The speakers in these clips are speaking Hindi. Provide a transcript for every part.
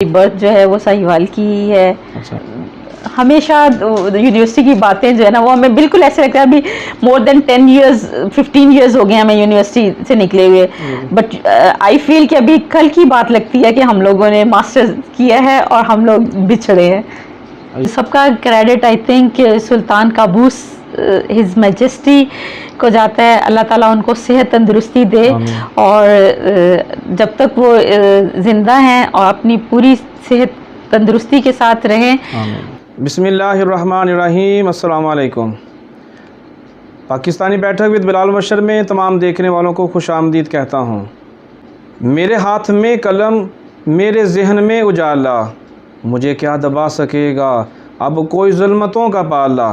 बर्थ जो है वो साहिवाल की ही है। अच्छा। हमेशा यूनिवर्सिटी की बातें जो है ना वो हमें बिल्कुल ऐसे लगता है अभी मोर देन 10 इयर्स 15 इयर्स हो गए हमें यूनिवर्सिटी से निकले हुए, बट आई फील कि अभी कल की बात लगती है कि हम लोगों ने मास्टर्स किया है और हम लोग बिछड़े हैं। सबका credit I think Sultan Qaboos His Majesty को जाता है। अल्लाह ताला उनको सेहत तंदुरुस्ती दे और जब तक वो ज़िंदा हैं और अपनी पूरी सेहत तंदुरुस्ती के साथ रहें। बिस्मिल्लाहिर्रहमानिर्रहीम। अस्सलाम वालेकुम। पाकिस्तानी बैठक विद बिलाल बशर में तमाम देखने वालों को खुश आमदीद कहता हूँ। मेरे हाथ में कलम, मेरे जहन में उजाला, मुझे क्या दबा सकेगा अब कोई ज़ुल्मतों का पाला।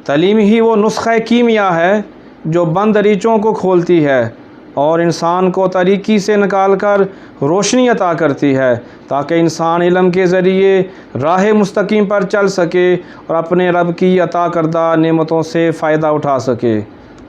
तालीम ही वो नुस्ख़ा कीमिया है जो बंद दरीचों को खोलती है और इंसान को तारीकी से निकाल कर रोशनी अता करती है, ताकि इंसान इल्म के ज़रिए राह मुस्तकीम पर चल सके और अपने रब की अता करदा नेमतों से फ़ायदा उठा सके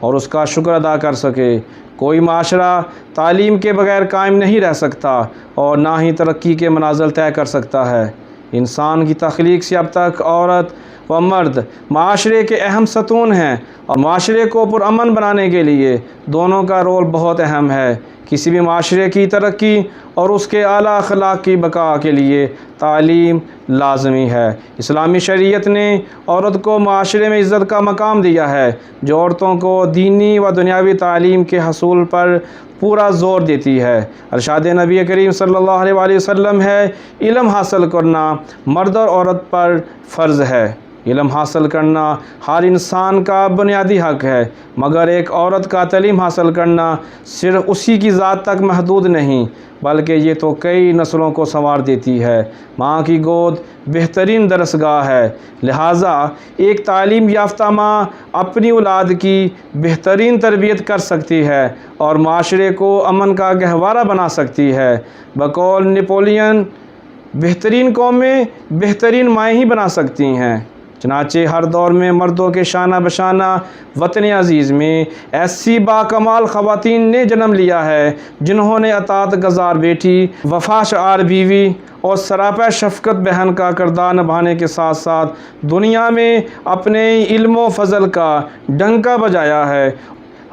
और उसका शुक्र अदा कर सके। कोई माशरा तालीम के बग़ैर कायम नहीं रह सकता और ना ही तरक्की के मनाज़िल तय कर सकता है। इंसान की तख्लीक से अब तक औरत व मर्द माशरे के अहम सतून हैं और माशरे को पुरअमन बनाने के लिए दोनों का रोल बहुत अहम है। किसी भी माशरे की तरक्की और उसके आला अखलाक की बका के लिए तालीम लाजमी है। इस्लामी शरीयत ने औरत को माशरे में इज़्ज़त का मकाम दिया है, जो औरतों को दीनी व दुनियावी तालीम के हसूल पर पूरा ज़ोर देती है। अरशाद नबी करीम सल्लल्लाहु अलैहि वसल्लम है, इल्म हासिल करना मर्द और औरत पर फ़र्ज़ है। इल्म हासिल करना हर इंसान का बुनियादी हक़ है, मगर एक औरत का तालीम हासिल करना सिर्फ़ उसी की ज़ात तक महदूद नहीं, बल्कि ये तो कई नस्लों को संवार देती है। माँ की गोद बेहतरीन दरसगाह है, लिहाजा एक तालीम याफ्ता माँ अपनी औलाद की बेहतरीन तरबियत कर सकती है और माशरे को अमन का गहवारा बना सकती है। बकौल नेपोलियन, बेहतरीन कौमें बेहतरीन माएँ ही बना सकती हैं। चनाचे हर दौर में मर्दों के शाना बशाना वतन अज़ीज़ में ऐसी बाकमाल ख़वातीन ने जन्म लिया है, जिन्होंने अतात गज़ार बेटी, वफ़ाशार बीवी और सरापा शफ़क़त बहन का किरदार निभाने के साथ साथ दुनिया में अपने इल्म व फ़ज़ल का डंका बजाया है।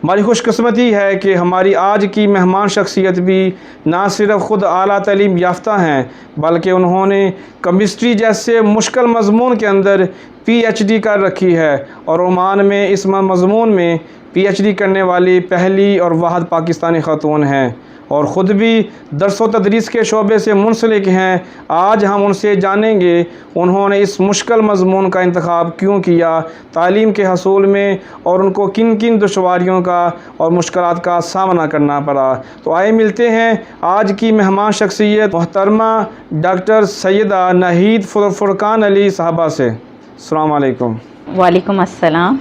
हमारी खुशकिस्मती है कि हमारी आज की मेहमान शख्सियत भी ना सिर्फ़ ख़ुद आला तालीम याफ्ता हैं, बल्कि उन्होंने केमिस्ट्री जैसे मुश्किल मज़मून के अंदर PhD कर रखी है और ओमान में इस मज़मून में PhD करने वाली पहली और वाहद पाकिस्तानी ख़ातून हैं और ख़ुद भी दर्स व तदरीस के शोबे से मुंसलिक हैं। आज हम उनसे जानेंगे उन्होंने इस मुश्किल मज़मून का इंतखाब क्यों किया, तालीम के हसूल में और उनको किन किन दुश्वारियों का और मुश्किलात का सामना करना पड़ा। तो आइए मिलते हैं आज की मेहमान शख्सियत मोहतरमा डॉक्टर सैयदा नहीद फुरकान अली साहबा से। अस्सलाम वालेकुम। वालेकुम अस्सलाम।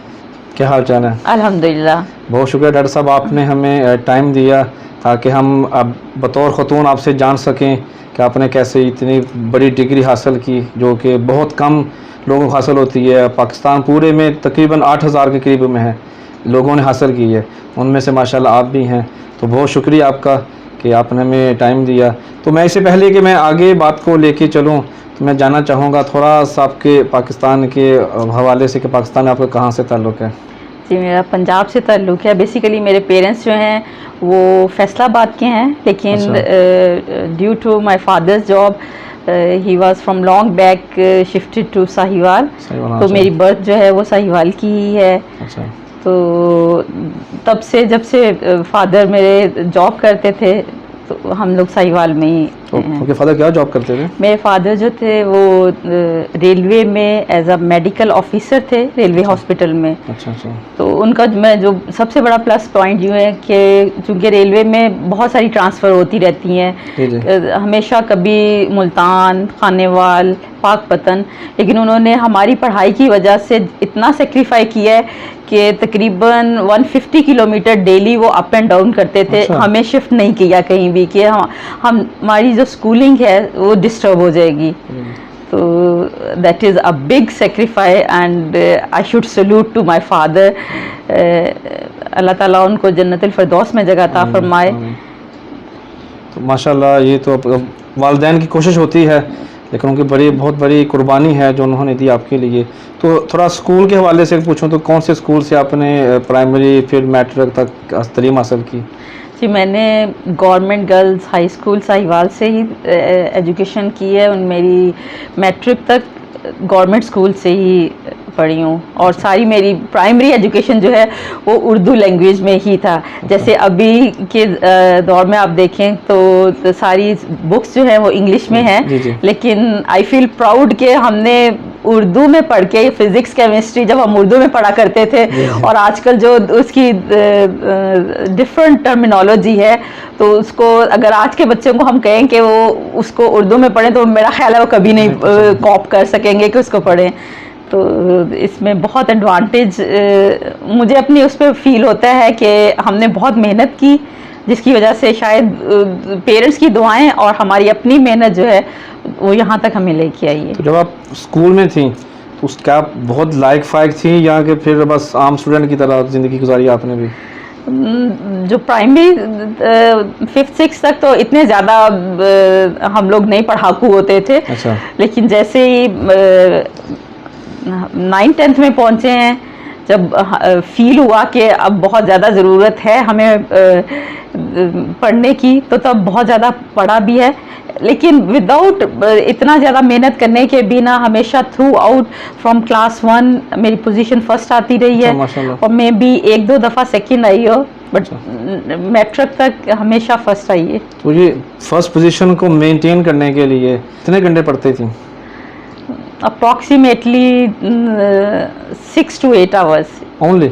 क्या हाल चाल है? अल्हम्दुलिल्लाह। बहुत शुक्रिया डॉक्टर साहब, आपने हमें टाइम दिया ताकि हम अब बतौर ख़तून आपसे जान सकें कि आपने कैसे इतनी बड़ी डिग्री हासिल की, जो कि बहुत कम लोगों को हासिल होती है। पाकिस्तान पूरे में तकरीबन 8000 के करीब में है लोगों ने हासिल की है, उनमें से माशाल्लाह आप भी हैं। तो बहुत शुक्रिया आपका कि आपने हमें टाइम दिया। तो मैं इससे पहले कि मैं आगे बात को लेके चलूँ, तो मैं जानना चाहूँगा थोड़ा सा आपके पाकिस्तान के हवाले से कि पाकिस्तान आपका कहाँ से ताल्लुक़ है? जी, मेरा पंजाब से ताल्लुक़ है। बेसिकली मेरे पेरेंट्स जो हैं वो फैसलाबाद के हैं, लेकिन due to my father's job he was from long back shifted to Sahiwal. तो मेरी बर्थ जो है वो साहिवाल की ही है। अच्छा। तो तब से जब से फादर मेरे जॉब करते थे तो हम लोग साहिवाल में ही। आपके फादर क्या जॉब करते थे? मेरे फादर जो थे वो रेलवे में एज अ मेडिकल ऑफिसर थे, रेलवे हॉस्पिटल में। अच्छा अच्छा। तो उनका मैं जो सबसे बड़ा प्लस पॉइंट यूँ है कि चूँकि रेलवे में बहुत सारी ट्रांसफ़र होती रहती हैं, हमेशा कभी मुल्तान, खानेवाल, पाकपतन, लेकिन उन्होंने हमारी पढ़ाई की वजह से इतना सेक्रीफाई किया है कि तकरीबन 150 किलोमीटर डेली वो अप एंड डाउन करते थे। अच्छा। हमें शिफ्ट नहीं किया कहीं भी कि हमारी जो स्कूलिंग है वो डिस्टर्ब हो जाएगी। तो that is a big sacrifice and I should salute to my father. Allah ताला उनको जन्नतुल फिरदौस में जगह अता फरमाए। तो माशाल्लाह ये तो वालिदैन की कोशिश होती है, लेकिन उनकी बहुत बड़ी कुर्बानी है जो उन्होंने दी आपके लिए। तो थोड़ा स्कूल के हवाले से पूछूं तो कौन से स्कूल से आपने प्राइमरी फिर मैट्रिक तक तालीम हासिल की? जी, मैंने government girls high school Sahiwal से ही एजुकेशन की है। मेरी मैट्रिक तक गवर्नमेंट स्कूल से ही पढ़ी हूँ, और सारी मेरी प्राइमरी एजुकेशन जो है वो उर्दू लैंग्वेज में ही था। जैसे अभी के दौर में आप देखें तो सारी बुक्स जो है वो इंग्लिश में जी, जी। है, लेकिन आई फील प्राउड कि हमने उर्दू में पढ़ के फिज़िक्स केमिस्ट्री जब हम उर्दू में पढ़ा करते थे, और आजकल जो उसकी डिफरेंट टर्मिनोलॉजी है, तो उसको अगर आज के बच्चों को हम कहें कि वो उसको उर्दू में पढ़ें तो मेरा ख्याल है वो कभी नहीं कॉप कर सकेंगे कि उसको पढ़ें। तो इसमें बहुत एडवांटेज मुझे अपनी उस पर फील होता है कि हमने बहुत मेहनत की, जिसकी वजह से शायद पेरेंट्स की दुआएं और हमारी अपनी मेहनत जो है वो यहाँ तक हमें लेके आई है। तो जब आप स्कूल में थी तो उसका आप बहुत लायक फायक थी, या कि फिर बस आम स्टूडेंट की तरह ज़िंदगी गुजारी आपने भी? जो प्राइमरी 5th-6 तक तो इतने ज़्यादा हम लोग नहीं पढ़ाकू होते थे। अच्छा। लेकिन जैसे ही 9th-10th में पहुँचे हैं, जब फील हुआ कि अब बहुत ज़्यादा ज़रूरत है हमें पढ़ने की, तो तब बहुत ज़्यादा पढ़ा भी है। लेकिन विदाउट इतना ज़्यादा मेहनत करने के बिना हमेशा थ्रू आउट फ्रॉम क्लास 1 मेरी पोजीशन फर्स्ट आती रही है, और मैं भी 1-2 दफ़ा सेकंड आई हो, बट मैट्रिक तक हमेशा फर्स्ट आई है। तो ये फर्स्ट पोजीशन को मेंटेन करने के लिए कितने घंटे पढ़ती थी? Approximately 6 to 8 hours. Only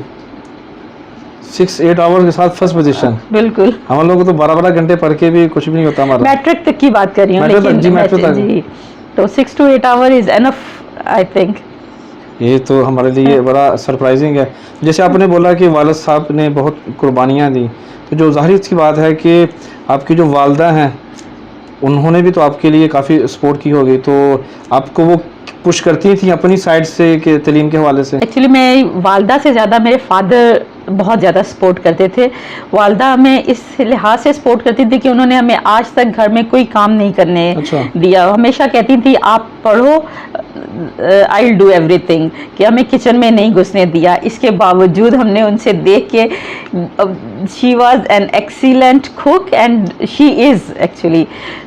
6-8 hours के साथ फर्स्ट पोजीशन? बिल्कुल। हम लोग को तो 12-12 घंटे पढ़ के भी कुछ भी नहीं होता हमारा। मैट्रिक तक की बात कर रही हूँ, लेकिन जी, तो 6 to 8 our is enough I think. ये तो हमारे लिए बड़ा सरप्राइजिंग है। जैसे आपने बोला कि वालिद साहब ने बहुत कुर्बानियाँ दी, तो जो ज़ाहिर सी बात है कि आपकी जो वालदा हैं उन्होंने भी तो आपके लिए काफ़ी सपोर्ट की होगी, तो आपको वो पुश करती थी अपनी साइड से कि तालीम के हवाले से? एक्चुअली मैं वालदा से ज़्यादा मेरे फादर बहुत ज़्यादा सपोर्ट करते थे। वालदा हमें इस लिहाज से सपोर्ट करती थी कि उन्होंने हमें आज तक घर में कोई काम नहीं करने दिया। हमेशा कहती थी आप पढ़ो, आई विल डू एवरीथिंग, कि हमें किचन में नहीं घुसने दिया। इसके बावजूद हमने उनसे देख के, she was an excellent cook and she is actually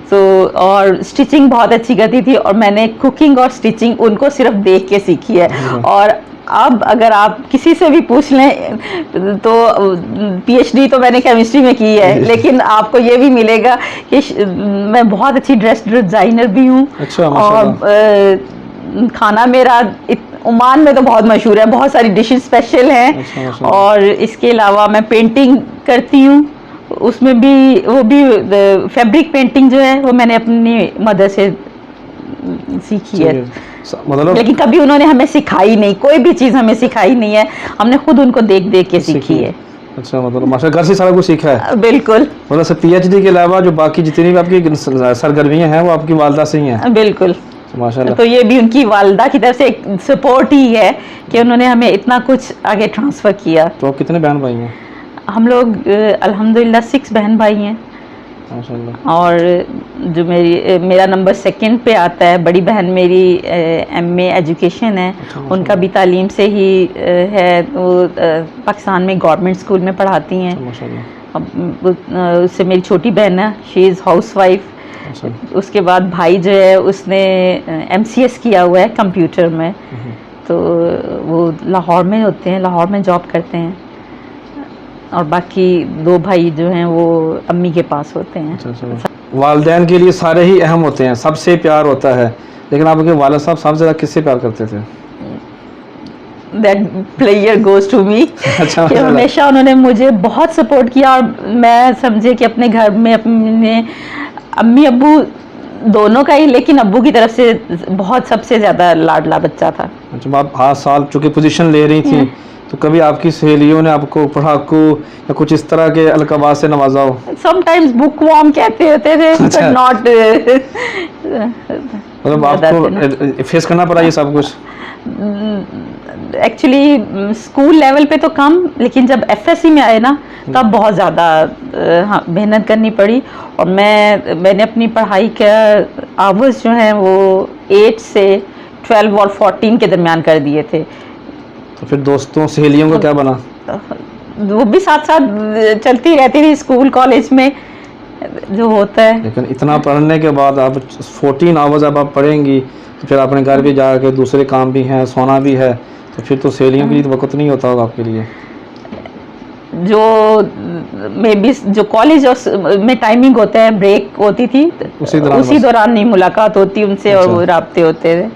तो, और स्टिचिंग बहुत अच्छी करती थी, और मैंने कुकिंग और स्टिचिंग उनको सिर्फ देख के सीखी है। और अब अगर आप किसी से भी पूछ लें तो PhD तो मैंने केमिस्ट्री में की है, लेकिन आपको ये भी मिलेगा कि मैं बहुत अच्छी ड्रेस डिज़ाइनर भी हूँ। अच्छा, और खाना मेरा ओमान में तो बहुत मशहूर है, बहुत सारी डिशेस स्पेशल हैं। अच्छा। और इसके अलावा मैं पेंटिंग करती हूँ, उसमें भी वो भी फैब्रिक पेंटिंग जो है वो मैंने अपनी मदर से सीखी है। मतलब लेकिन कभी उन्होंने हमें सिखाई नहीं, कोई भी चीज़ हमें सिखाई नहीं है, हमने खुद उनको देख देख के सीखी है। अच्छा, मतलब माशाल्लाह घर से सारा कुछ सीखा है? बिल्कुल। मतलब से PhD के अलावा जो बाकी जितनी भी आपकी सरगर्मियाँ हैं वो आपकी वालदा से ही हैं? बिल्कुल, माशाल्लाह। तो ये भी उनकी वालदा की तरफ से एक सपोर्ट ही है कि उन्होंने हमें इतना कुछ आगे ट्रांसफ़र किया। तो आप कितने बहन भाई हैं? हम लोग अल्हम्दुलिल्लाह 6 बहन भाई हैं, और जो मेरा नंबर 2nd पे आता है। बड़ी बहन मेरी MA एजुकेशन है, उनका भी तालीम से ही है, वो पाकिस्तान में गवर्नमेंट स्कूल में पढ़ाती हैं। उससे मेरी छोटी बहन है, शी इज़ हाउसवाइफ। उसके बाद भाई जो है उसने MCS किया हुआ है कंप्यूटर में, तो वो लाहौर में होते हैं, लाहौर में जॉब करते हैं। और बाकी 2 भाई जो हैं वो अम्मी के पास होते हैं। अच्छा। वालिदैन के लिए सारे ही अहम होते हैं, सबसे प्यार होता है, लेकिन आपके वालिद साहब सबसे ज़्यादा किससे प्यार करते थे? That player goes to me। अच्छा। कि हमेशा उन्होंने मुझे बहुत सपोर्ट किया, और मैं समझे कि अपने घर में अपने अम्मी अब्बू दोनों का ही, लेकिन अब्बू की तरफ से बहुत सबसे ज़्यादा लाडला बच्चा था। जब आप हर साल चूँकि पोजीशन ले रही थी, तो कभी आपकी सहेलियों ने आपको पढ़ाकू या कुछ इस तरह के अलकबात से नवाजा हो? समटाइम्स बुक वॉर्म कहते होते थे, बट नॉट। मतलब आपको फेस करना पड़ा ये सब कुछ? एक्चुअली स्कूल लेवल पे तो कम, लेकिन जब एफएससी में आए ना तब बहुत ज़्यादा हाँ, मेहनत करनी पड़ी। और मैंने अपनी पढ़ाई का आवर्स जो हैं वो 8 से 12 और 14 के दरमियान कर दिए थे। तो फिर दोस्तों सहेलियों का क्या बना? वो भी साथ साथ चलती रहती थी स्कूल कॉलेज में जो होता है। लेकिन इतना पढ़ने के बाद आप 14 आवर्स अब आप पढ़ेंगी, तो फिर अपने घर भी जाके दूसरे काम भी हैं, सोना भी है, तो फिर तो सहेलियों के लिए तो वक्त नहीं होता होगा आपके लिए। जो मे बी जो कॉलेज में टाइमिंग होता है, ब्रेक होती थी, उसी दौरान नहीं मुलाकात होती उनसे। अच्छा। और वो राब्ते होते थे।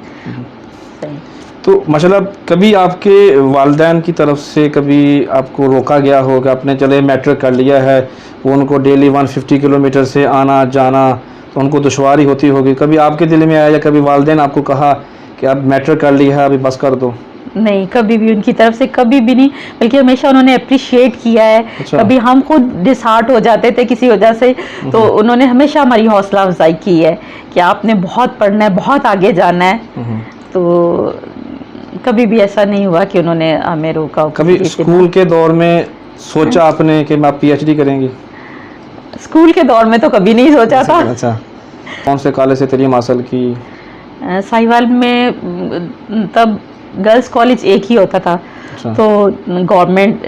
तो माशाल्लाह कभी आपके वालिदैन की तरफ से कभी आपको रोका गया हो कि आपने चले मैट्रिक कर लिया है, वो उनको डेली 150 किलोमीटर से आना जाना, तो उनको दुश्वारी होती होगी, कभी आपके दिल में आया या कभी वालिदैन आपको कहा कि आप मैट्रिक कर ली है अभी बस कर दो? नहीं, कभी भी उनकी तरफ से कभी भी नहीं, बल्कि हमेशा उन्होंने अप्रिशिएट किया है। अच्छा। कभी हम खुद डिसहार्ट हो जाते थे किसी वजह से, तो उन्होंने हमेशा हमारी हौसला अफजाई की है कि आपने बहुत पढ़ना है, बहुत आगे जाना है। तो कभी भी ऐसा नहीं हुआ कि उन्होंने हमें रोका। कभी स्कूल के दौर में सोचा आपने कि मैं पीएचडी करेंगी? स्कूल के दौर में तो कभी नहीं सोचा था। अच्छा, कौन से कॉलेज से तालीम हासिल की? साहिवाल में तब गर्ल्स कॉलेज एक ही होता था। अच्छा। तो गवर्नमेंट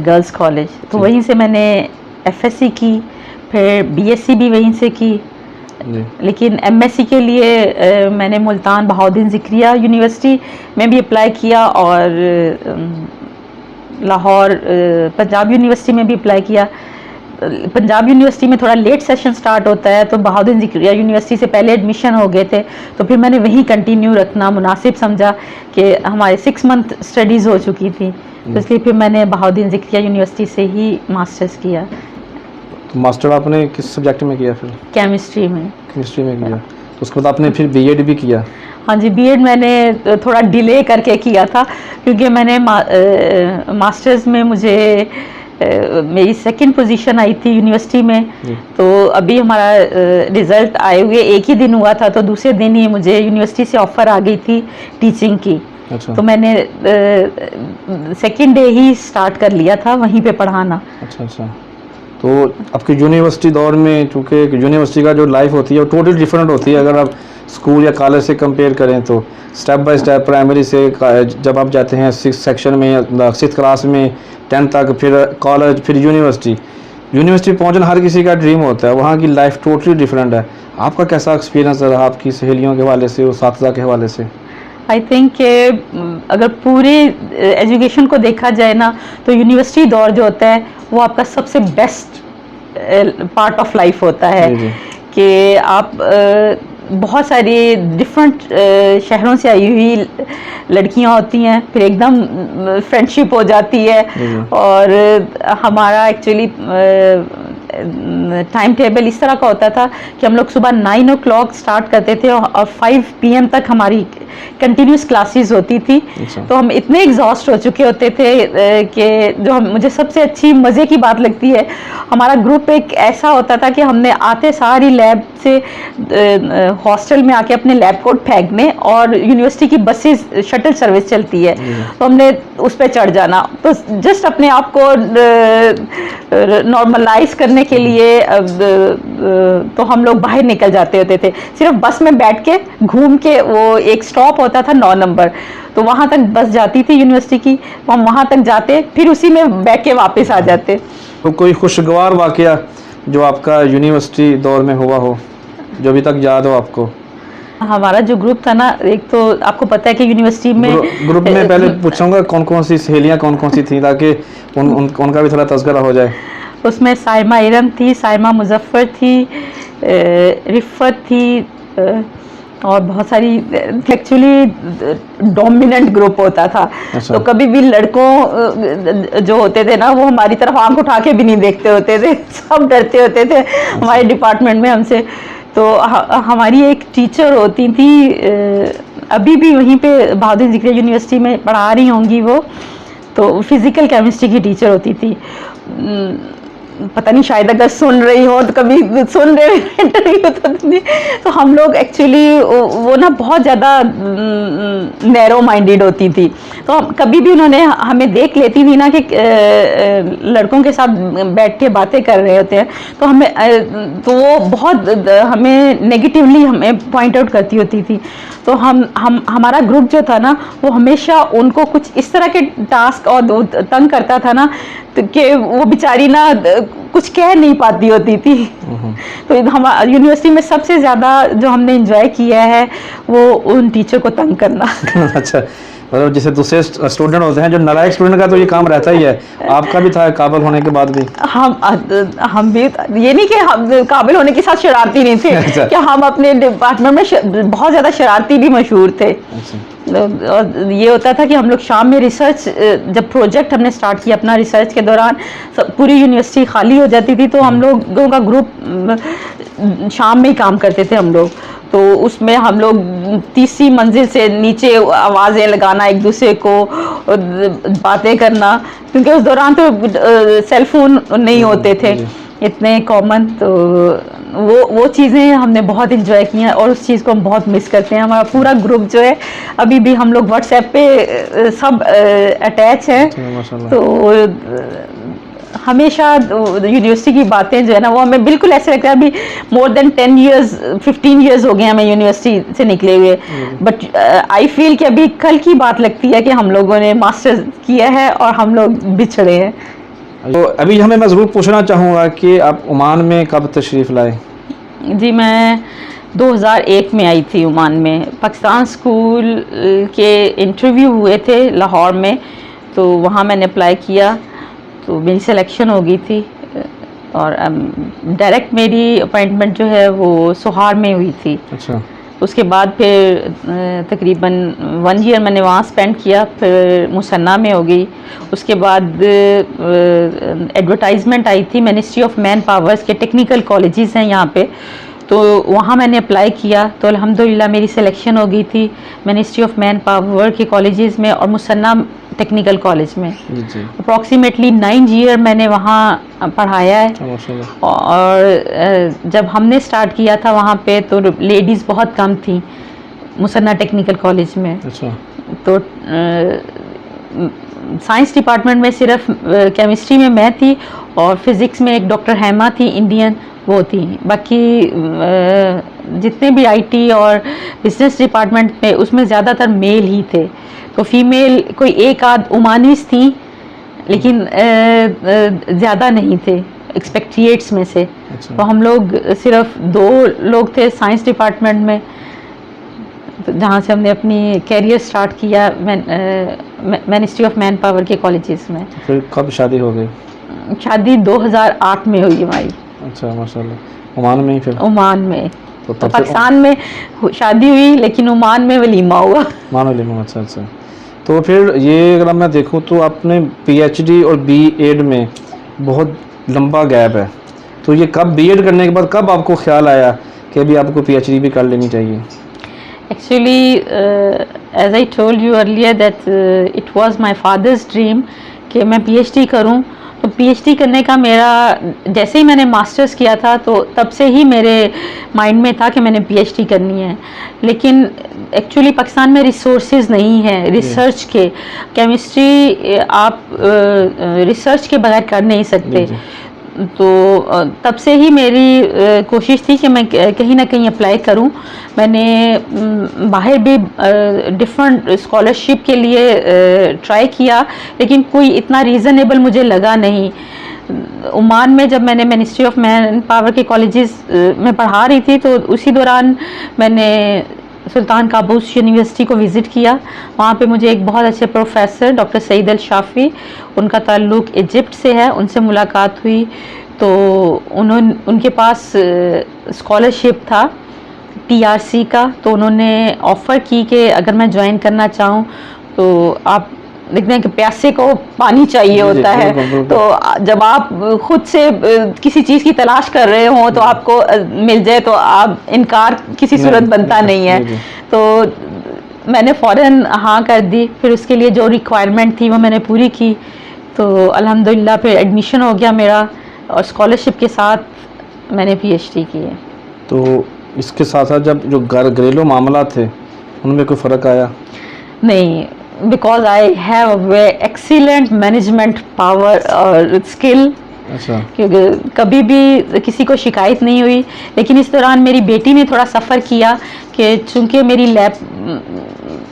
गर्ल्स कॉलेज, तो वहीं से मैंने एफएससी की, फिर बीएससी भी वहीं से की। लेकिन एमएससी के लिए मैंने मुल्तान बहाउद्दीन ज़िक्रिया यूनिवर्सिटी में भी अप्लाई किया और लाहौर पंजाब यूनिवर्सिटी में भी अप्लाई किया। पंजाब यूनिवर्सिटी में थोड़ा लेट सेशन स्टार्ट होता है, तो बहाउद्दीन ज़िक्रिया यूनिवर्सिटी से पहले एडमिशन हो गए थे, तो फिर मैंने वहीं कंटिन्यू रखना मुनासिब समझा कि हमारे 6 मंथ स्टडीज़ हो चुकी थी, तो इसलिए फिर मैंने बहाउद्दीन ज़िक्रिया यूनिवर्सिटी से ही मास्टर्स किया। तो मास्टर आपने किस सब्जेक्ट में किया फिर? केमिस्ट्री में। केमिस्ट्री में किया, तो उसके बाद आपने फिर बीएड भी किया? हाँ जी, बीएड मैंने थोड़ा डिले करके किया था, क्योंकि मैंने मास्टर्स में मुझे मेरी सेकंड पोजीशन आई थी यूनिवर्सिटी में। तो अभी हमारा रिज़ल्ट आए हुए एक ही दिन हुआ था, तो दूसरे दिन ही मुझे यूनिवर्सिटी से ऑफ़र आ गई थी टीचिंग की। अच्छा। तो मैंने सेकंड डे ही स्टार्ट कर लिया था वहीं पे पढ़ाना। अच्छा अच्छा। तो आपकी यूनिवर्सिटी दौर में, चूँकि यूनिवर्सिटी का जो लाइफ होती है वो टोटली डिफरेंट होती है, अगर आप स्कूल या कॉलेज से कंपेयर करें तो स्टेप बाय स्टेप प्राइमरी से जब आप जाते हैं 6 सेक्शन में, 6th क्लास में, 10th तक, फिर कॉलेज, फिर यूनिवर्सिटी पहुंचना हर किसी का ड्रीम होता है। वहाँ की लाइफ टोटली डिफरेंट है। आपका कैसा एक्सपीरियंस रहा आपकी सहेलियों के हवाले से और साथीज़ा के हवाले से? आई थिंक अगर पूरे एजुकेशन को देखा जाए ना, तो यूनिवर्सिटी दौर जो होता है वो आपका सबसे बेस्ट पार्ट ऑफ लाइफ होता है। कि आप बहुत सारी डिफरेंट शहरों से आई हुई लड़कियां होती हैं, फिर एकदम फ्रेंडशिप हो जाती है। और हमारा एक्चुअली टाइम टेबल इस तरह का होता था कि हम लोग सुबह 9 o'clock स्टार्ट करते थे और 5 PM तक हमारी कंटिन्यूस क्लासेस होती थी। तो हम इतने एग्जॉस्ट हो चुके होते थे कि जो मुझे सबसे अच्छी मज़े की बात लगती है, हमारा ग्रुप एक ऐसा होता था कि हमने आते सारी लैब से हॉस्टल में आके अपने लैब कोट फेंकने, और यूनिवर्सिटी की बसेस शटल सर्विस चलती है तो हमने उस पर चढ़ जाना। तो जस्ट अपने आप को नॉर्मलाइज करने के लिए तो हम लोग बाहर निकल जाते होते थे, सिर्फ बस में बैठ के घूम के। वो एक स्टॉप होता था 9 नंबर, तो वहाँ तक बस जाती थी यूनिवर्सिटी की, तो हम वहाँ तक जाते, फिर उसी में बैठ के वापस आ जाते। तो कोई खुशगवार वाकया जो आपका यूनिवर्सिटी दौर में हुआ हो, जो अभी तक याद हो आपको? हमारा जो ग्रुप था ना, एक तो आपको पता है कि यूनिवर्सिटी में ग्रुप में पहले पूछूंगा कौन कौन सी सहेलियाँ कौन कौन सी थी, ताकि उनका भी थोड़ा तज़किरा हो जाए। उसमें साइमा इरम थी, साइमा मुजफ्फर थी, रिफ़त थी, और बहुत सारी। एक्चुअली डोमिनेंट ग्रुप होता था। अच्छा। तो कभी भी लड़कों जो होते थे ना, वो हमारी तरफ आंख उठा के भी नहीं देखते होते थे, सब डरते होते थे हमारे डिपार्टमेंट में हमसे। तो हमारी एक टीचर होती थी, अभी भी वहीं पे बहाउद्दीन ज़िक्रिया यूनिवर्सिटी में पढ़ा रही होंगी वो, तो फिज़िकल केमिस्ट्री की टीचर होती थी। पता नहीं शायद अगर सुन रही हो तो कभी सुन रहे इंटरव्यू तो हम लोग एक्चुअली वो ना बहुत ज़्यादा नैरो माइंडेड होती थी। तो कभी भी उन्होंने हमें देख लेती थी ना कि लड़कों के साथ बैठ के बातें कर रहे होते हैं तो हमें तो वो बहुत हमें नेगेटिवली हमें पॉइंट आउट करती होती थी। तो हमारा ग्रुप जो था ना वो हमेशा उनको कुछ इस तरह के टास्क और तंग करता था ना तो कि वो बेचारी ना कुछ कह नहीं पाती होती थी। तो हम यूनिवर्सिटी में सबसे ज़्यादा जो हमने एंजॉय किया है वो उन टीचर को तंग करना। अच्छा, मतलब जैसे दूसरे स्टूडेंट होते हैं जो नालायक स्टूडेंट का तो ये काम रहता ही है, आपका भी था काबिल होने के बाद भी? हम भी ये नहीं कि हम काबिल होने के साथ शरारती नहीं थे। अच्छा। कि हम अपने डिपार्टमेंट में बहुत ज़्यादा शरारती भी मशहूर थे। अच्छा। और ये होता था कि हम लोग शाम में रिसर्च जब प्रोजेक्ट हमने स्टार्ट किया अपना रिसर्च के दौरान पूरी यूनिवर्सिटी खाली हो जाती थी तो हम लोगों का ग्रुप शाम में ही काम करते थे हम लोग। तो उसमें हम लोग तीसरी मंजिल से नीचे आवाज़ें लगाना एक दूसरे को बातें करना, क्योंकि उस दौरान तो सेल फोन नहीं होते थे इतने कॉमन। तो वो चीज़ें हमने बहुत इंजॉय की हैं और उस चीज़ को हम बहुत मिस करते हैं। हमारा पूरा ग्रुप जो है अभी भी हम लोग व्हाट्सएप पे सब अटैच हैं। तो हमेशा यूनिवर्सिटी की बातें जो है ना वो हमें बिल्कुल ऐसे लगता है अभी मोर देन 10 इयर्स 15 इयर्स हो गए हमें यूनिवर्सिटी से निकले हुए। बट आई फील कि अभी कल की बात लगती है कि हम लोगों ने मास्टर्स किया है और हम लोग बिछड़े हैं। तो अभी हमें मैं ज़रूर पूछना चाहूँगा कि आप ओमान में कब तशरीफ़ लाए? जी मैं 2001 में आई थी ओमान में। पाकिस्तान स्कूल के इंटरव्यू हुए थे लाहौर में, तो वहाँ मैंने अप्लाई किया तो मेरी सिलेक्शन हो गई थी और डायरेक्ट मेरी अपॉइंटमेंट जो है वो सोहार में हुई थी। अच्छा। उसके बाद फिर तकरीबन 1 ईयर मैंने वहाँ स्पेंड किया, फिर मुसन्ना में हो गई। उसके बाद एडवर्टाइजमेंट आई थी मिनिस्ट्री ऑफ मैन पावर्स के टेक्निकल कॉलेजेस हैं यहाँ पे, तो वहाँ मैंने अप्लाई किया तो अल्हम्दुलिल्लाह मेरी सिलेक्शन हो गई थी मिनिस्ट्री ऑफ मैन पावर के कॉलेजेस में और मुसन्ना टेक्निकल कॉलेज में। अप्रॉक्सीमेटली 9 ईयर मैंने वहाँ पढ़ाया है। और जब हमने स्टार्ट किया था वहाँ पे तो लेडीज़ बहुत कम थी मुसन्ना टेक्निकल कॉलेज में। अच्छा। तो साइंस डिपार्टमेंट में सिर्फ केमिस्ट्री में मैं थी और फिज़िक्स में एक डॉक्टर हैमा थी इंडियन, वो थी। बाकी जितने भी आईटी और बिजनेस डिपार्टमेंट में उसमें ज़्यादातर मेल ही थे। तो फीमेल कोई एक आध ओमानीस थी लेकिन ज़्यादा नहीं थे एक्सपेक्टिएट्स में से। अच्छा। तो हम लोग सिर्फ 2 लोग थे साइंस डिपार्टमेंट में, तो जहाँ से हमने अपनी कैरियर स्टार्ट किया मिनिस्ट्री ऑफ मैन पावर के कॉलेजेस में। फिर कब शादी हो गई? शादी 2008 में हुई हमारी। अच्छा, माशाल्लाह। ओमान में ही? फिर ओमान में। तो पाकिस्तान में शादी हुई लेकिन ओमान में वलीमा हुआ। ओमान वलीमा। अच्छा अच्छा। तो फिर ये अगर मैं देखूँ तो आपने पीएचडी और बीएड में बहुत लंबा गैप है, तो ये कब बीएड करने के बाद कब आपको ख्याल आया कि अभी आपको पीएचडी भी कर लेनी चाहिए? Actually, as I told you earlier that it was my father's dream कि मैं पीएचडी करूं। तो पीएचडी करने का मेरा जैसे ही मैंने मास्टर्स किया था तो तब से ही मेरे माइंड में था कि मैंने पीएचडी करनी है। लेकिन एक्चुअली पाकिस्तान में रिसोर्सेज नहीं है रिसर्च के। केमिस्ट्री आप रिसर्च के बगैर कर नहीं सकते। तो तब से ही मेरी कोशिश थी कि मैं कहीं ना कहीं अप्लाई करूं। मैंने बाहर भी डिफरेंट स्कॉलरशिप के लिए ट्राई किया लेकिन कोई इतना रीज़नेबल मुझे लगा नहीं। ओमान में जब मैंने मिनिस्ट्री ऑफ मैन पावर के कॉलेजेस में पढ़ा रही थी तो उसी दौरान मैंने सुल्तान काबूस यूनिवर्सिटी को विज़िट किया। वहाँ पे मुझे एक बहुत अच्छे प्रोफेसर डॉक्टर सईद अल शाफ़ी, उनका ताल्लुक़ इजिप्ट से है, उनसे मुलाकात हुई। तो उनके पास स्कॉलरशिप था टीआरसी का, तो उन्होंने ऑफ़र की कि अगर मैं ज्वाइन करना चाहूँ तो आप देखते हैं कि प्यासे को पानी चाहिए होता है। तो जब आप खुद से किसी चीज़ की तलाश कर रहे हो तो आपको मिल जाए तो आप इनकार किसी सूरत बनता नहीं है। तो मैंने फ़ौरन हाँ कर दी। फिर उसके लिए जो रिक्वायरमेंट थी वो मैंने पूरी की तो अल्हम्दुलिल्लाह फिर एडमिशन हो गया मेरा और स्कॉलरशिप के साथ मैंने पीएचडी की है। तो इसके साथ साथ जब जो घरेलू मामला थे उनमें कोई फ़र्क आया? नहीं, because I have excellent management power और स्किल, अच्छा। क्योंकि कभी भी किसी को शिकायत नहीं हुई। लेकिन इस दौरान मेरी बेटी ने थोड़ा सफ़र किया कि चूंकि मेरी लैब,